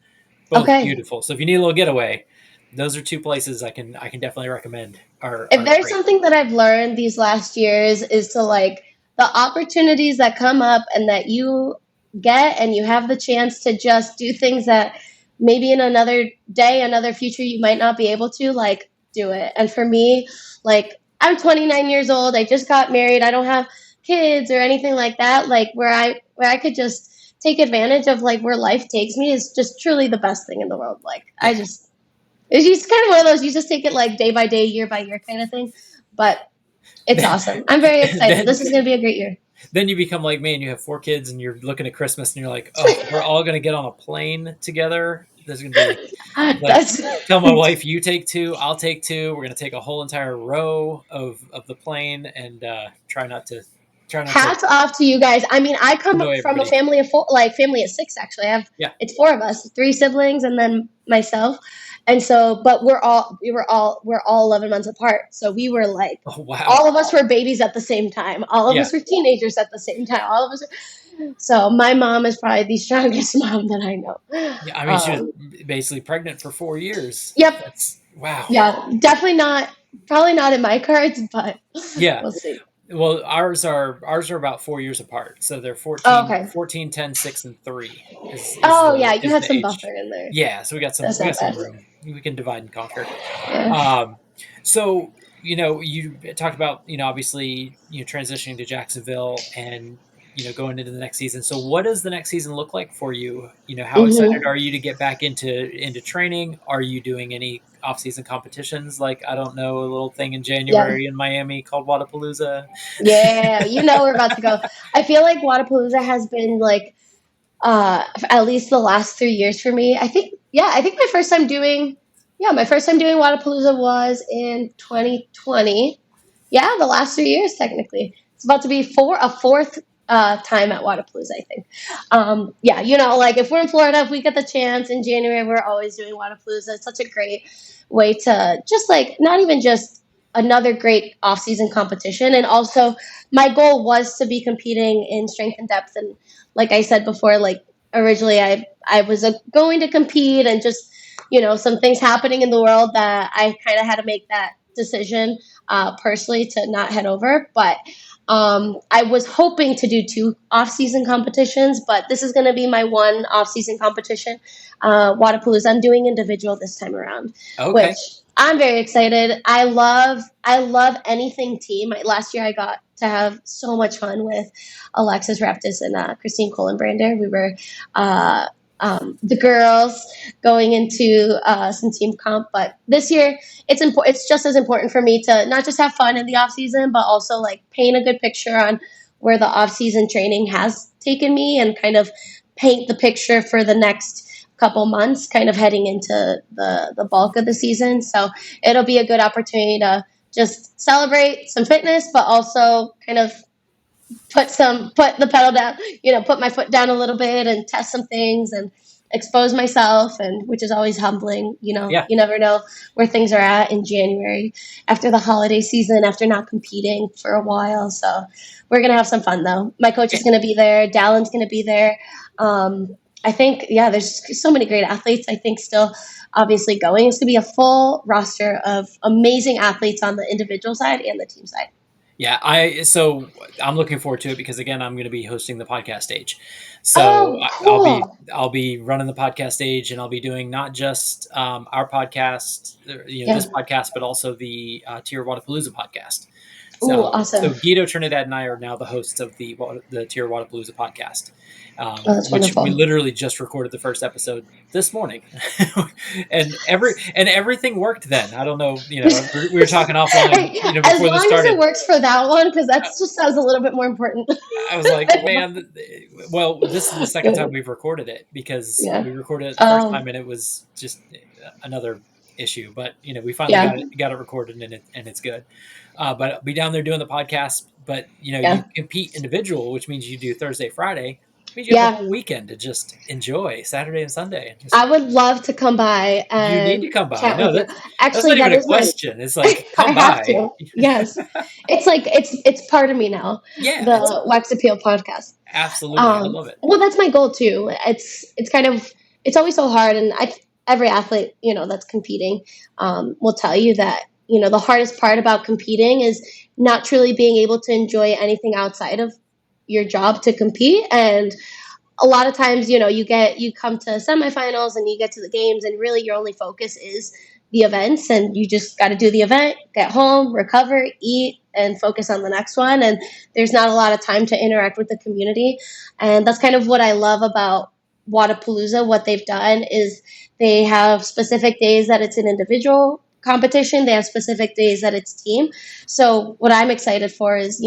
Both beautiful. So if you need a little getaway, those are 2 places I can definitely recommend. If there's something that I've learned these last years is to the opportunities that come up and that you get, and you have the chance to just do things that maybe in another day, another future, you might not be able to, do it. And for me, I'm 29 years old. I just got married. I don't have kids or anything like that. Where I could just take advantage of where life takes me is just truly the best thing in the world. It's just kind of one of those, you just take it day by day, year by year kind of thing. But it's awesome. I'm very excited. This is going to be a great year. Then you become like me and you have 4 kids and you're looking at Christmas and you're like, oh, we're all going to get on a plane together. There's going to be tell my wife, you take 2, I'll take 2. We're going to take a whole entire row of the plane and try not to. Hats off to you guys. I mean, I come from a family of 4, family of 6 actually. It's 4 of us, 3 siblings and then myself. And so, but we're all 11 months apart. So we were all of us were babies at the same time. All of us were teenagers at the same time. All of us. So my mom is probably the strongest mom that I know. Yeah, I mean, she was basically pregnant for 4 years. Yep. Wow. Yeah, definitely not. Probably not in my cards, but we'll see. Well, ours are about 4 years apart. So they're 14, 14, 10, 6, and 3. You had some buffer in there. Yeah, so we got some room. We can divide and conquer. Yeah. So, you talked about, obviously, transitioning to Jacksonville and, going into the next season. So what does the next season look like for you? How excited are you to get back into training? Are you doing any off-season competitions? A little thing in January in Miami called Wadapalooza? Yeah, we're about to go. I feel like Wadapalooza has been at least the last 3 years for me. I think my first time doing Wadapalooza was in 2020. Yeah, the last 3 years technically. It's about to be a fourth time at Wadapalooza, I think. If we're in Florida, if we get the chance in January, we're always doing Wadapalooza. It's such a great way to just not even just another great off-season competition. And also my goal was to be competing in strength and depth. And like I said before, like originally I was going to compete, and just, some things happening in the world that I kind of had to make that decision personally to not head over. But I was hoping to do 2 off-season competitions, but this is going to be my 1 off-season competition. Wadapalooza, I'm doing individual this time around, Okay. which I'm very excited. I love anything team. Last year I got to have so much fun with Alexis Raptis and Christine Kohlenbrander. We were the girls going into some team comp, but this year it's just as important for me to not just have fun in the off season, but also like paint a good picture on where the off season training has taken me, and kind of paint the picture for the next couple months, kind of heading into the bulk of the season. So it'll be a good opportunity to just celebrate some fitness, but also kind of put the pedal down, put my foot down a little bit and test some things and expose myself, and which is always humbling. Yeah. You never know where things are at in January after the holiday season, after not competing for a while. So we're going to have some fun though. My coach is going to be there. Dallin's going to be there. I think, there's so many great athletes. I think still obviously going. It's going to be a full roster of amazing athletes on the individual side and the team side. Yeah, so I'm looking forward to it because again, I'm going to be hosting the podcast stage. So Cool. I'll be running the podcast stage, and I'll be doing not just our podcast, this podcast, but also the Tier Wadapalooza podcast. So, awesome. So Guido Trinidad and I are now the hosts of the Tier Oh, Wadapalooza podcast, that's which wonderful. we literally just recorded the first episode this morning, and everything worked then. I don't know, we were talking offline, As before this long started. as it works for that one, because that just sounds a little bit more important. I was like, man, well, this is the second time we've recorded it, because we recorded it the first time and it was just another issue, but we finally got it recorded, and it's good. But I'll be down there doing the podcast, but you compete individual, which means you do Thursday, Friday. It means you have the whole weekend to just enjoy Saturday and Sunday. I would love to come by. And you need to come by. chat No, with you. that's Actually, not even that a is my question. It's like, come I have by. to. Yes, it's like it's part of me now. Yeah, the Wax Appeal podcast. Absolutely, I love it. Well, that's my goal too. It's kind of, it's always so hard, and every athlete that's competing will tell you that the hardest part about competing is not truly being able to enjoy anything outside of your job to compete. And a lot of times, you come to semifinals and you get to the games, and really your only focus is the events, and you just got to do the event, get home, recover, eat, and focus on the next one. And there's not a lot of time to interact with the community. And that's kind of what I love about Wadapalooza. What they've done is they have specific days that it's an individual competition. They have specific days that it's team. So what I'm excited for is,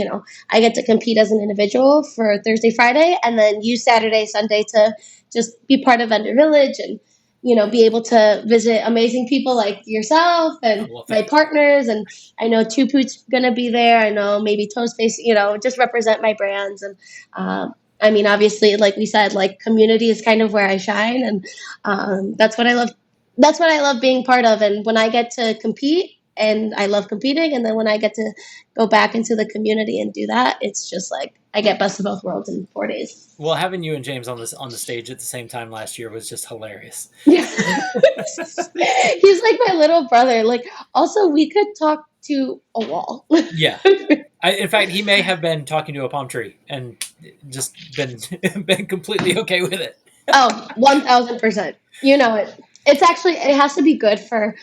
I get to compete as an individual for Thursday, Friday, and then use Saturday, Sunday to just be part of Vendor Village and, be able to visit amazing people like yourself and my partners. And I know Tupu's going to be there. I know maybe Toastface, just represent my brands. And, obviously, like we said, like community is kind of where I shine. And that's what I love. That's what I love being part of. And when I get to compete, and I love competing, and then when I get to go back into the community and do that, it's just like I get best of both worlds in 4 days. Well, having you and James on the stage at the same time last year was just hilarious. Yeah. He's like my little brother. Like, also, we could talk to a wall. Yeah. In fact, he may have been talking to a palm tree and just been completely okay with it. Oh, 1,000%. You know it. It's actually, it has to be good for,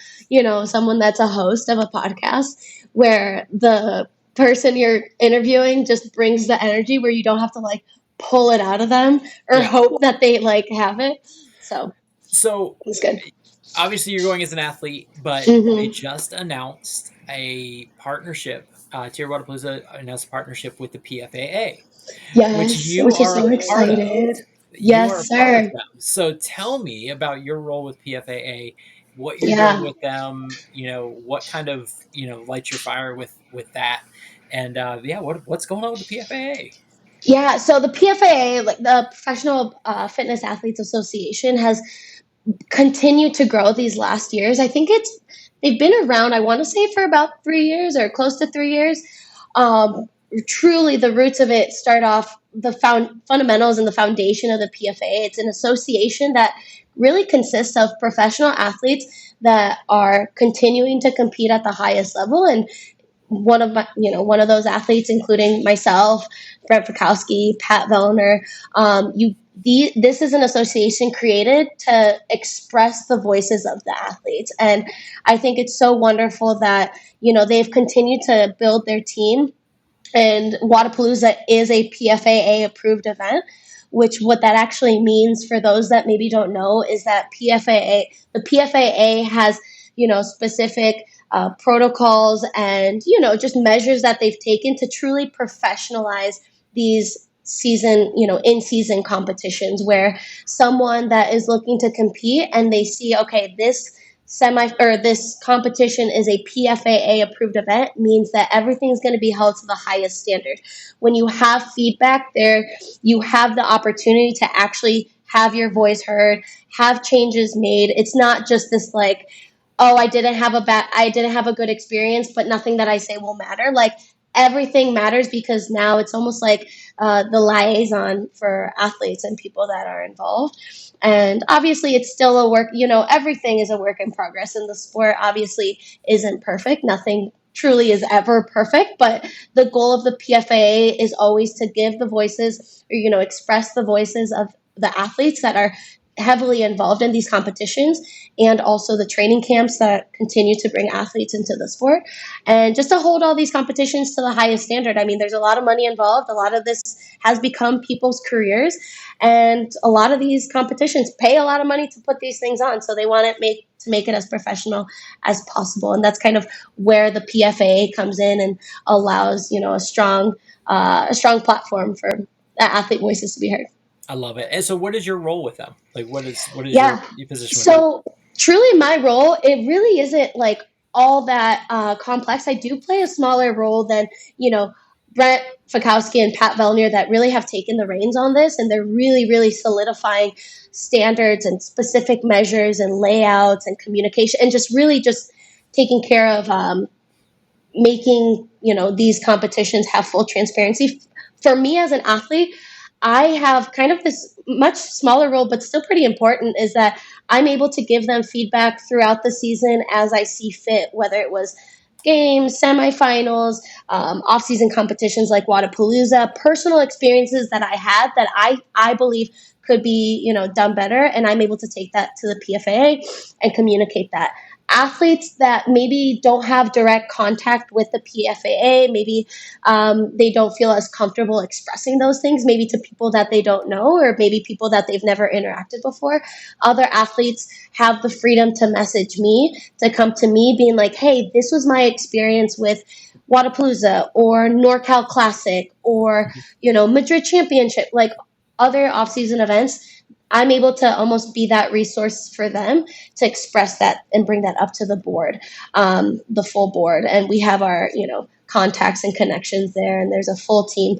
someone that's a host of a podcast where the person you're interviewing just brings the energy where you don't have to like pull it out of them or hope that they like have it. So it's good. Obviously you're going as an athlete, but they just announced a partnership. Tier Wadapalooza announced a partnership with the PFAA. Yes, which is so excited. Yes, sir. So tell me about your role with PFAA, what you're doing with them, what kind of, lights your fire with that. And what's going on with the PFAA? Yeah, so the PFAA, like the Professional Fitness Athletes Association, has continue to grow these last years. I think they've been around, I want to say, for about 3 years or close to 3 years. Truly, the roots of it start off the fundamentals and the foundation of the PFAA. It's an association that really consists of professional athletes that are continuing to compete at the highest level. And one of those athletes, including myself, Brent Fikowski, Pat Vellner, this is an association created to express the voices of the athletes. And I think it's so wonderful that, they've continued to build their team. And Wodapalooza is a PFAA approved event, which what that actually means for those that maybe don't know is that the PFAA has, specific protocols and, just measures that they've taken to truly professionalize these in-season competitions, where someone that is looking to compete and they see, okay, this competition is a PFAA approved event, means that everything's going to be held to the highest standard. When you have feedback there, you have the opportunity to actually have your voice heard, have changes made. It's not just this like, oh, I didn't have a good experience, but nothing that I say will matter. Like, everything matters, because now it's almost like the liaison for athletes and people that are involved. And obviously it's still a work, everything is a work in progress, and the sport obviously isn't perfect. Nothing truly is ever perfect, but the goal of the PFAA is always to give the voices, or, express the voices of the athletes that are heavily involved in these competitions, and also the training camps that continue to bring athletes into the sport, and just to hold all these competitions to the highest standard. I mean, there's a lot of money involved. A lot of this has become people's careers, and a lot of these competitions pay a lot of money to put these things on. So they want to make it as professional as possible. And that's kind of where the PFAA comes in and allows, a strong platform for athlete voices to be heard. I love it. And so what is your role with them? Like, what is your position? So truly my role, it really isn't like all that complex. I do play a smaller role than, Brent Fikowski and Pat Vellner, that really have taken the reins on this, and they're really, really solidifying standards and specific measures and layouts and communication, and just really just taking care of making, these competitions have full transparency. For me as an athlete, I have kind of this much smaller role, but still pretty important, is that I'm able to give them feedback throughout the season as I see fit, whether it was games, semifinals, off-season competitions like Wodapalooza, personal experiences that I had that I believe could be, done better. And I'm able to take that to the PFAA and communicate that. Athletes that maybe don't have direct contact with the PFAA, maybe they don't feel as comfortable expressing those things, maybe to people that they don't know, or maybe people that they've never interacted before. Other athletes have the freedom to message me, to come to me being like, hey, this was my experience with Wodapalooza or NorCal Classic or, Madrid Championship, like other off-season events. I'm able to almost be that resource for them to express that and bring that up to the board, the full board. And we have our, contacts and connections there, and there's a full team,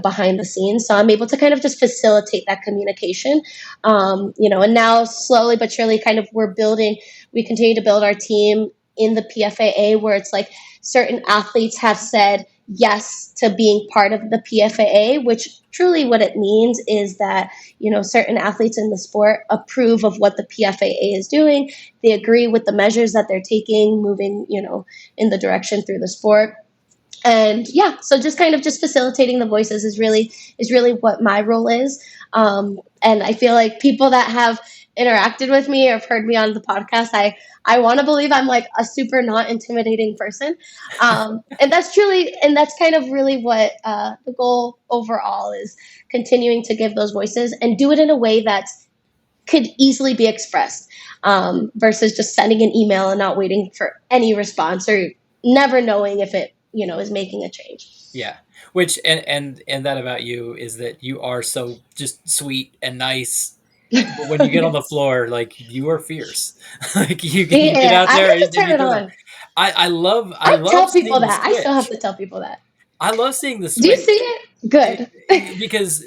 behind the scenes. So I'm able to kind of just facilitate that communication, and now slowly but surely we continue to build our team in the PFAA, where it's like certain athletes have said yes to being part of the PFAA, which truly what it means is that, certain athletes in the sport approve of what the PFAA is doing. They agree with the measures that they're taking, moving, in the direction through the sport. And so just kind of just facilitating the voices is really what my role is. And I feel like people that have interacted with me or have heard me on the podcast, I want to believe I'm like a super not intimidating person. And that's kind of really what the goal overall is, continuing to give those voices and do it in a way that could easily be expressed, versus just sending an email and not waiting for any response, or never knowing if it, is making a change. Yeah. Which, and that about you is that you are so just sweet and nice. But when you get on the floor, like, you are fierce. Like, you get out there. I turn it on. I love tell people that. switch. I still have to tell people that. I love seeing the Do you switch. see it? Good. Because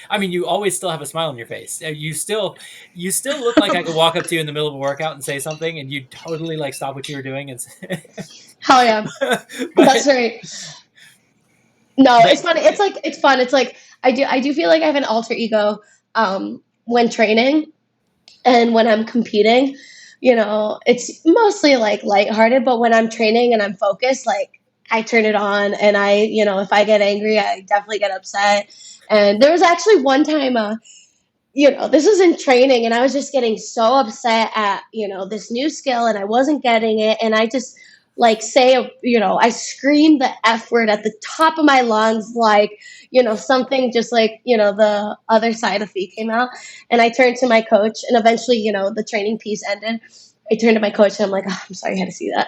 I mean, you always still have a smile on your face. You still look like I could walk up to you in the middle of a workout and say something, and you totally like stop what you were doing and. Hell yeah. That's right. No, it's funny. It's fun. It's like I do feel like I have an alter ego when training and when I'm competing. It's mostly like lighthearted, but when I'm training and I'm focused, like I turn it on and if I get angry, I definitely get upset. And there was actually one time this was in training and I was just getting so upset at, this new skill and I wasn't getting it. And I just like I screamed the F word at the top of my lungs, like, something just like, the other side of me came out. And I turned to my coach and eventually, the training piece ended. I turned to my coach and I'm like, oh, I'm sorry I had to see that.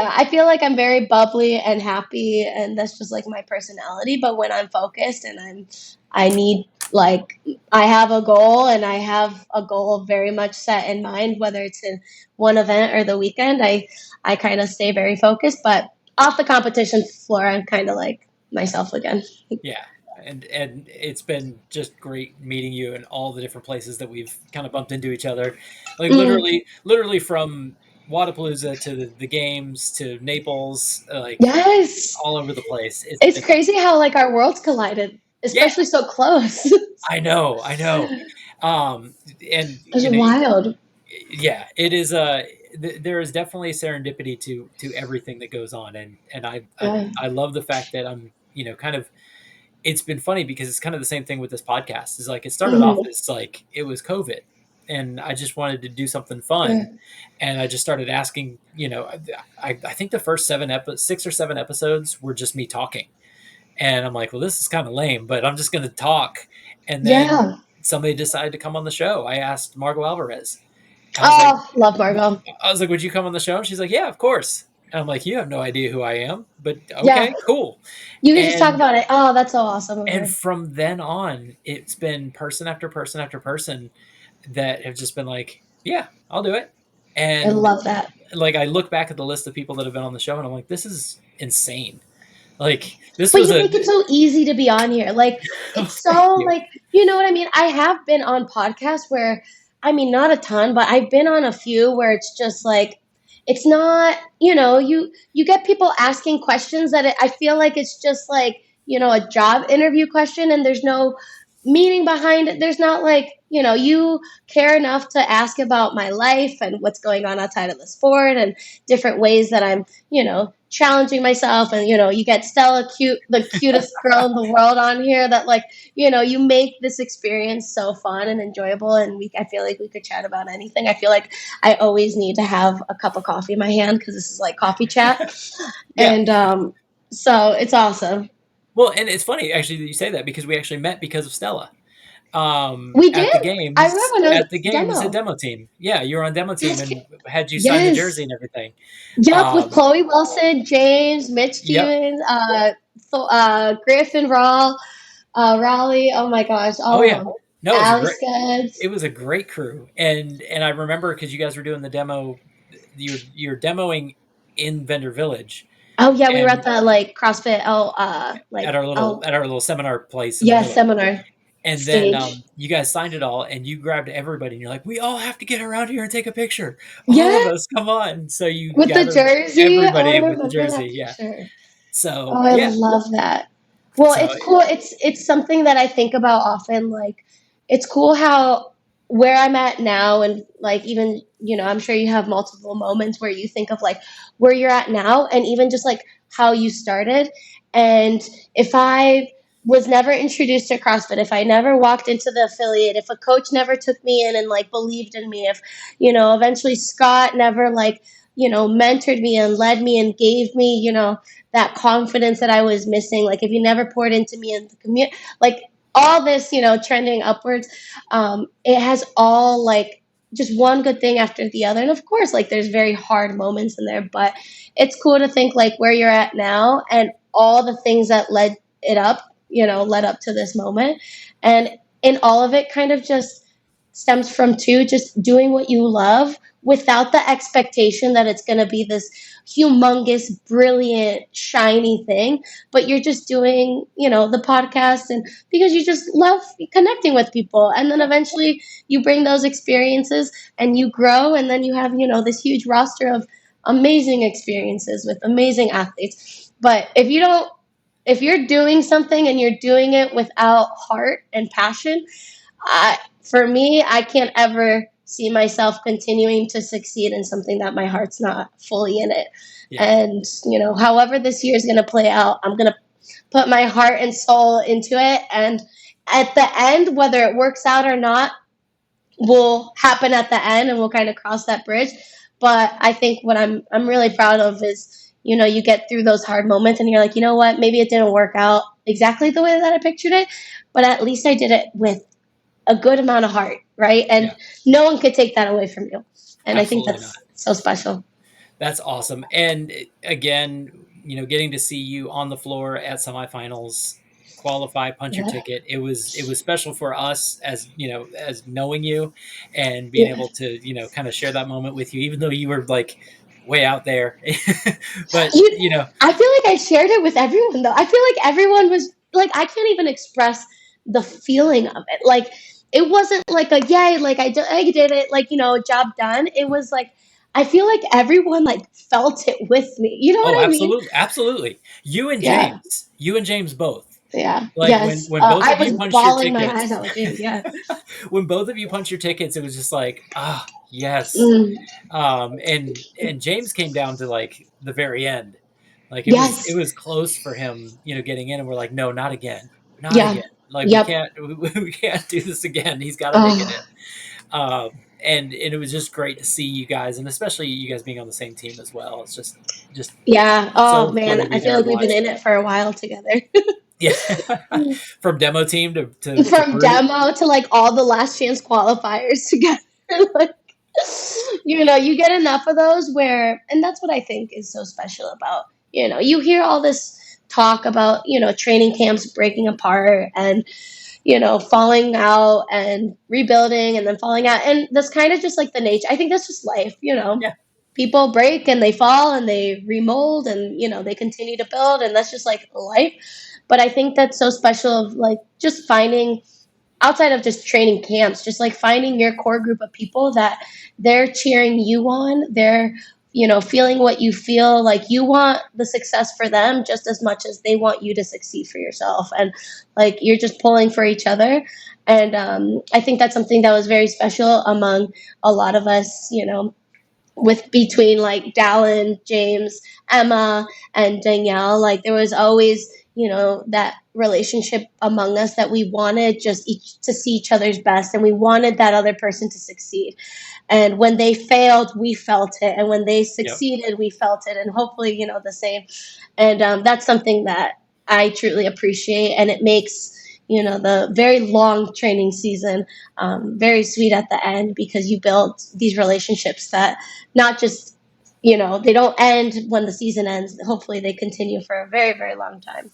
I feel like I'm very bubbly and happy, and that's just like my personality. But when I'm focused and I have a goal and I have a goal very much set in mind, whether it's in one event or the weekend, I kind of stay very focused. But off the competition floor, I'm kind of like myself again. Yeah. And it's been just great meeting you in all the different places that we've kind of bumped into each other. Like literally from Wadapalooza to the games to Naples, like yes, all over the place. It's crazy how like our worlds collided, especially so close. I know. And It's wild. Yeah, it is. There is definitely serendipity to everything that goes on, and I love the fact that I'm kind of. It's been funny because it's kind of the same thing with this podcast. It's like it started off as like it was COVID, and I just wanted to do something fun, and I just started asking. I think the first 6 or 7 episodes were just me talking, and I'm like, well, this is kind of lame, but I'm just going to talk, and then somebody decided to come on the show. I asked Margot Alvarez. Love Margot. I was like, would you come on the show? And she's like, yeah, of course. And I'm like, you have no idea who I am, but okay, cool. You can just talk about it. Oh, that's so awesome. And from then on, it's been person after person after person that have just been like, yeah, I'll do it. And I love that. Like, I look back at the list of people that have been on the show and I'm like, this is insane. Like, But you make it so easy to be on here. Like, it's so like, you know what I mean? I have been on podcasts where, I mean, not a ton, but I've been on a few where it's just like, it's not, you get people asking questions that I feel like it's just like, a job interview question and there's no meaning behind it. There's not like, you care enough to ask about my life and what's going on outside of the sport and different ways that I'm, challenging myself. And, you get Stella, the cutest girl in the world on here that like, you make this experience so fun and enjoyable. And I feel like we could chat about anything. I feel like I always need to have a cup of coffee in my hand because this is like coffee chat. And so it's awesome. Well, and it's funny actually that you say that because we actually met because of Stella. We did. At the games. I remember at the games, demo. Demo team. Yeah, you were on demo team and had you sign the jersey and everything. Yep, with Chloe Wilson, James, Mitch Stevens, Griffin Raleigh. Oh my gosh! No, it was a great crew, and I remember because you guys were doing the demo. You're demoing in Vendor Village. Oh yeah, we were at the like CrossFit. At our little seminar place. Seminar. And then you guys signed it all, and you grabbed everybody, and you're like, "We all have to get around here and take a picture. All of us, come on!" So you with the jersey, everybody with the jersey, So I love that. Well, it's cool. It's something that I think about often. Like, it's cool how where I'm at now, and like even I'm sure you have multiple moments where you think of like where you're at now, and even just like how you started. And if I was never introduced to CrossFit, if I never walked into the affiliate, if a coach never took me in and like believed in me, if, eventually Scott never like, mentored me and led me and gave me, that confidence that I was missing. Like if you never poured into me in the community, like all this, trending upwards, it has all like just one good thing after the other. And of course, like there's very hard moments in there, but it's cool to think like where you're at now and all the things that led up to this moment. And in all of it kind of just stems from too, just doing what you love without the expectation that it's going to be this humongous, brilliant, shiny thing, but you're just doing, the podcast and because you just love connecting with people. And then eventually you bring those experiences and you grow, and then you have, this huge roster of amazing experiences with amazing athletes. But if you're doing something and you're doing it without heart and passion, for me, I can't ever see myself continuing to succeed in something that my heart's not fully in it. Yeah. And, however this year is going to play out, I'm going to put my heart and soul into it. And at the end, whether it works out or not, will happen at the end, and we'll kind of cross that bridge. But I think what I'm really proud of is, you get through those hard moments and you're like, you know what, maybe it didn't work out exactly the way that I pictured it, but at least I did it with a good amount of heart, right? And no one could take that away from you. And Absolutely I think that's so special. That's awesome. And again, getting to see you on the floor at semifinals, qualify, punch your ticket. It was special for us as knowing you and being able to, kind of share that moment with you, even though you were like way out there. But, I feel like I shared it with everyone though. I feel like everyone was like, I can't even express the feeling of it. Like, it wasn't like a yay, like I did it, like, job done. It was like, I feel like everyone like felt it with me. You know what I mean? Absolutely. You and James both. Yeah. Like yes. when both of you punched your tickets. My eyes out with James, yeah. When both of you punched your tickets, it was just like, yes. And James came down to like the very end. Like it was close for him, getting in, and we're like, no, not again. Not again. Like we can't do this again. He's got to make it in. And it was just great to see you guys, and especially you guys being on the same team as well. It's just yeah. Oh man, I feel like we've been in it for a while together. Yeah, from demo team to demo to like all the last chance qualifiers together. Like, you get enough of those and that's what I think is so special about, you hear all this talk about, training camps breaking apart and, falling out and rebuilding and then falling out. And that's kind of just like the nature. I think that's just life, People break and they fall and they remold and, they continue to build, and that's just like life. But I think that's so special of like just finding, outside of just training camps, just like finding your core group of people that they're cheering you on. They're, feeling what you feel, like you want the success for them just as much as they want you to succeed for yourself. And like, you're just pulling for each other. And I think that's something that was very special among a lot of us, with between like Dallin, James, Emma, and Danielle. Like there was always, that relationship among us that we wanted just to see each other's best, and we wanted that other person to succeed. And when they failed, we felt it, and when they succeeded, we felt it, and hopefully, the same. And that's something that I truly appreciate, and it makes the very long training season very sweet at the end, because you build these relationships that not just they don't end when the season ends. Hopefully they continue for a very, very long time.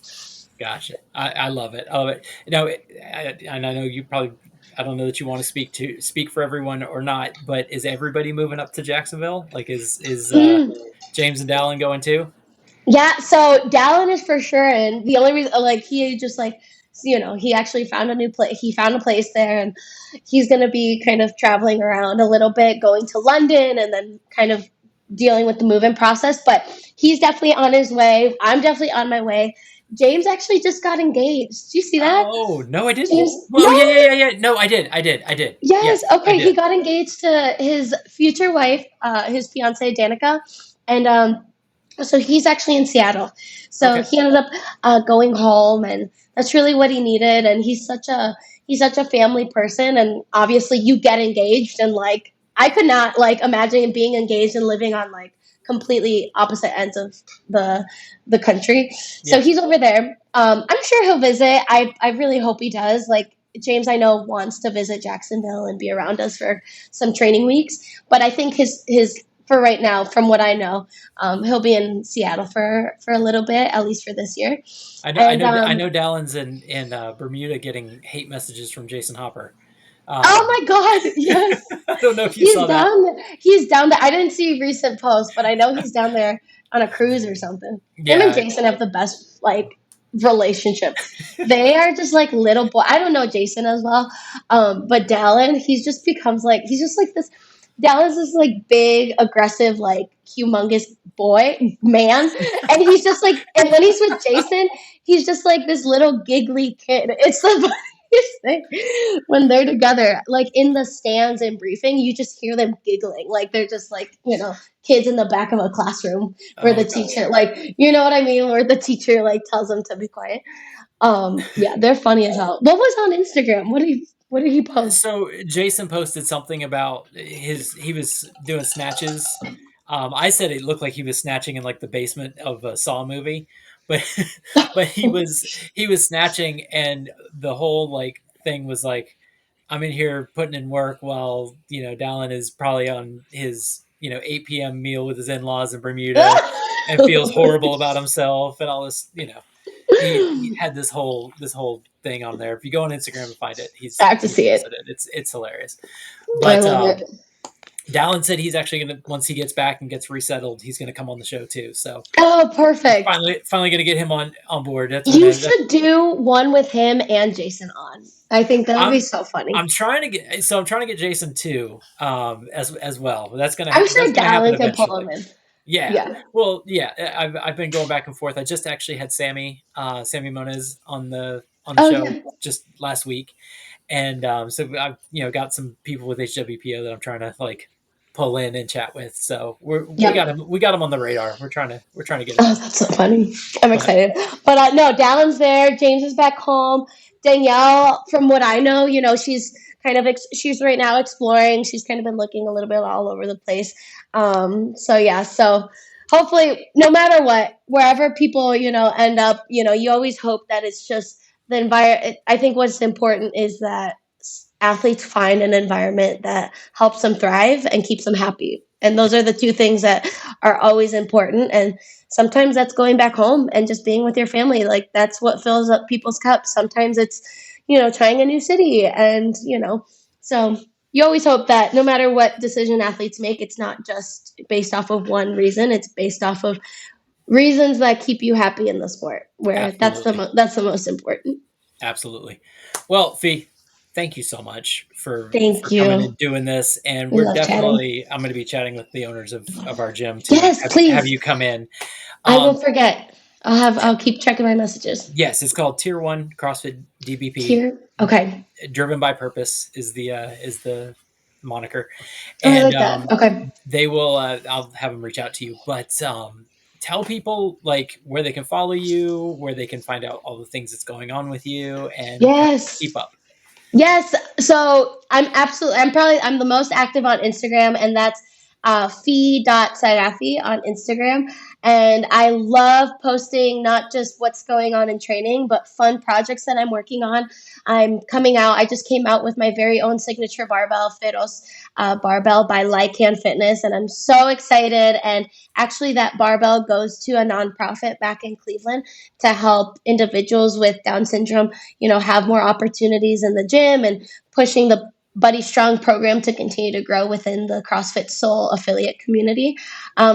Gotcha. I love it. And I know you probably, I don't know that you want to speak for everyone or not, but is everybody moving up to Jacksonville? Like is James and Dallin going too? Yeah. So Dallin is for sure. And the only reason, like, he just like, he actually found a new place. He found a place there, and he's going to be kind of traveling around a little bit, going to London and then kind of dealing with the move-in process, but he's definitely on his way. I'm definitely on my way. James actually just got engaged. Do you see that? Oh, no, I didn't. Yeah. No, I did. Yes. Okay. He got engaged to his future wife, his fiance, Danica. And so he's actually in Seattle. So he ended up going home, and that's really what he needed. And he's such a family person. And obviously you get engaged, and like, I could not like imagine being engaged and living on like completely opposite ends of the country. So he's over there. I'm sure he'll visit. I really hope he does. Like James, I know, wants to visit Jacksonville and be around us for some training weeks. But I think his for right now, from what I know, he'll be in Seattle for a little bit, at least for this year. I know Dallin's in Bermuda getting hate messages from Jason Hopper. Oh my God! Yes, I don't know if you he's saw that. down there. He's down there. I didn't see recent posts, but I know he's down there on a cruise or something. Him and Yeah. Jason have the best relationship. They are just like little boy. I don't know Jason as well, but Dallin, he's just becomes he's just like this. Dallin's this big, aggressive, humongous man, and he's just and when he's with Jason, he's just like this little giggly kid. It's the funniest thing when they're together, in the stands and briefing, you just hear them giggling, they're just kids in the back of a classroom where the teacher, you know what I mean, where the teacher tells them to be quiet. Yeah, they're funny as hell. What was on Instagram? What did he post? So Jason posted something about he was doing snatches. I said it looked like he was snatching in the basement of a Saw movie, but he was snatching, and the whole thing was I'm in here putting in work while Dallin is probably on his 8 p.m. meal with his in-laws in Bermuda and feels horrible about himself and all this. He had this whole thing on there. If you go on Instagram and find it, I have to see it. It's hilarious. I love it. Dallin said he's actually gonna, once he gets back and gets resettled, he's gonna come on the show too. So perfect. Finally gonna get him on board. You should do one with him and Jason on. I think that would be so funny. I'm trying to get Jason too, as well. That's gonna. I'm sure Dallin can pull him in. Yeah. Well, yeah. I've been going back and forth. I just actually had Sammy Moniz on the show just last week, and so I've got some people with HWPO that I'm trying to pull in and chat with. So we got him on the radar. We're trying to get him. Oh, that's so funny. I'm excited. But no, Dallin's there. James is back home. Danielle, from what I know, she's kind of she's right now exploring. She's kind of been looking a little bit all over the place. So hopefully, no matter what, wherever people end up, you always hope that it's just the environment. I think what's important is that athletes find an environment that helps them thrive and keeps them happy. And those are the two things that are always important. And sometimes that's going back home and just being with your family. That's what fills up people's cups. Sometimes it's, trying a new city. And, so you always hope that no matter what decision athletes make, it's not just based off of one reason. It's based off of reasons that keep you happy in the sport, where Absolutely. that's the most important. Absolutely. Well, Fee, thank you so much for coming and doing this. And We we're love definitely, I'm going to be chatting with the owners of our gym to Yes, please. have you come in. I won't forget. I'll keep checking my messages. Yes, it's called Tier 1 CrossFit DBP. Here, okay. Driven by Purpose is the moniker. I And like that. Okay. they will, I'll have them reach out to you, but tell people where they can follow you, where they can find out all the things that's going on with you, and keep up. Yes. So I'm the most active on Instagram, and that's fee.saghafi on Instagram. And I love posting not just what's going on in training, but fun projects that I'm working on. I just came out with my very own signature barbell, Feros barbell by Lycan Fitness, and I'm so excited. And actually that barbell goes to a nonprofit back in Cleveland to help individuals with Down syndrome, have more opportunities in the gym, and pushing the Buddy Strong program to continue to grow within the CrossFit Soul affiliate community.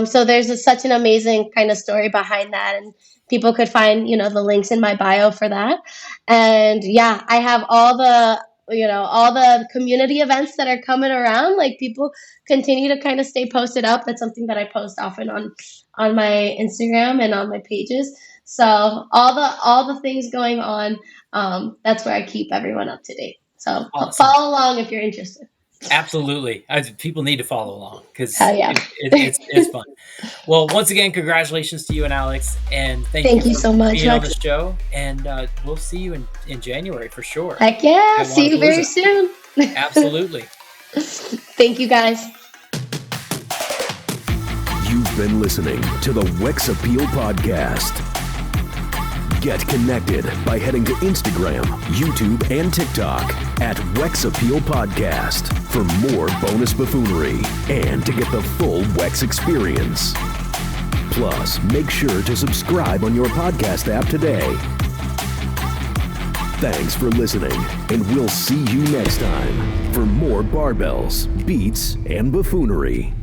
So there's such an amazing kind of story behind that, and people could find, the links in my bio for that. And yeah, I have all the community events that are coming around. People continue to kind of stay posted up. That's something that I post often on my Instagram and on my pages. So all the things going on, that's where I keep everyone up to date. So follow along if you're interested. Absolutely. People need to follow along because yeah. it's fun. Well, once again, congratulations to you and Alex. And thank you so much for being on the show. And we'll see you in January for sure. Heck yeah. See you very soon. Absolutely. Thank you, guys. You've been listening to the Wex Appeal Podcast. Get connected by heading to Instagram, YouTube, and TikTok at Wex Appeal Podcast for more bonus buffoonery and to get the full Wex experience. Plus, make sure to subscribe on your podcast app today. Thanks for listening, and we'll see you next time for more barbells, beats, and buffoonery.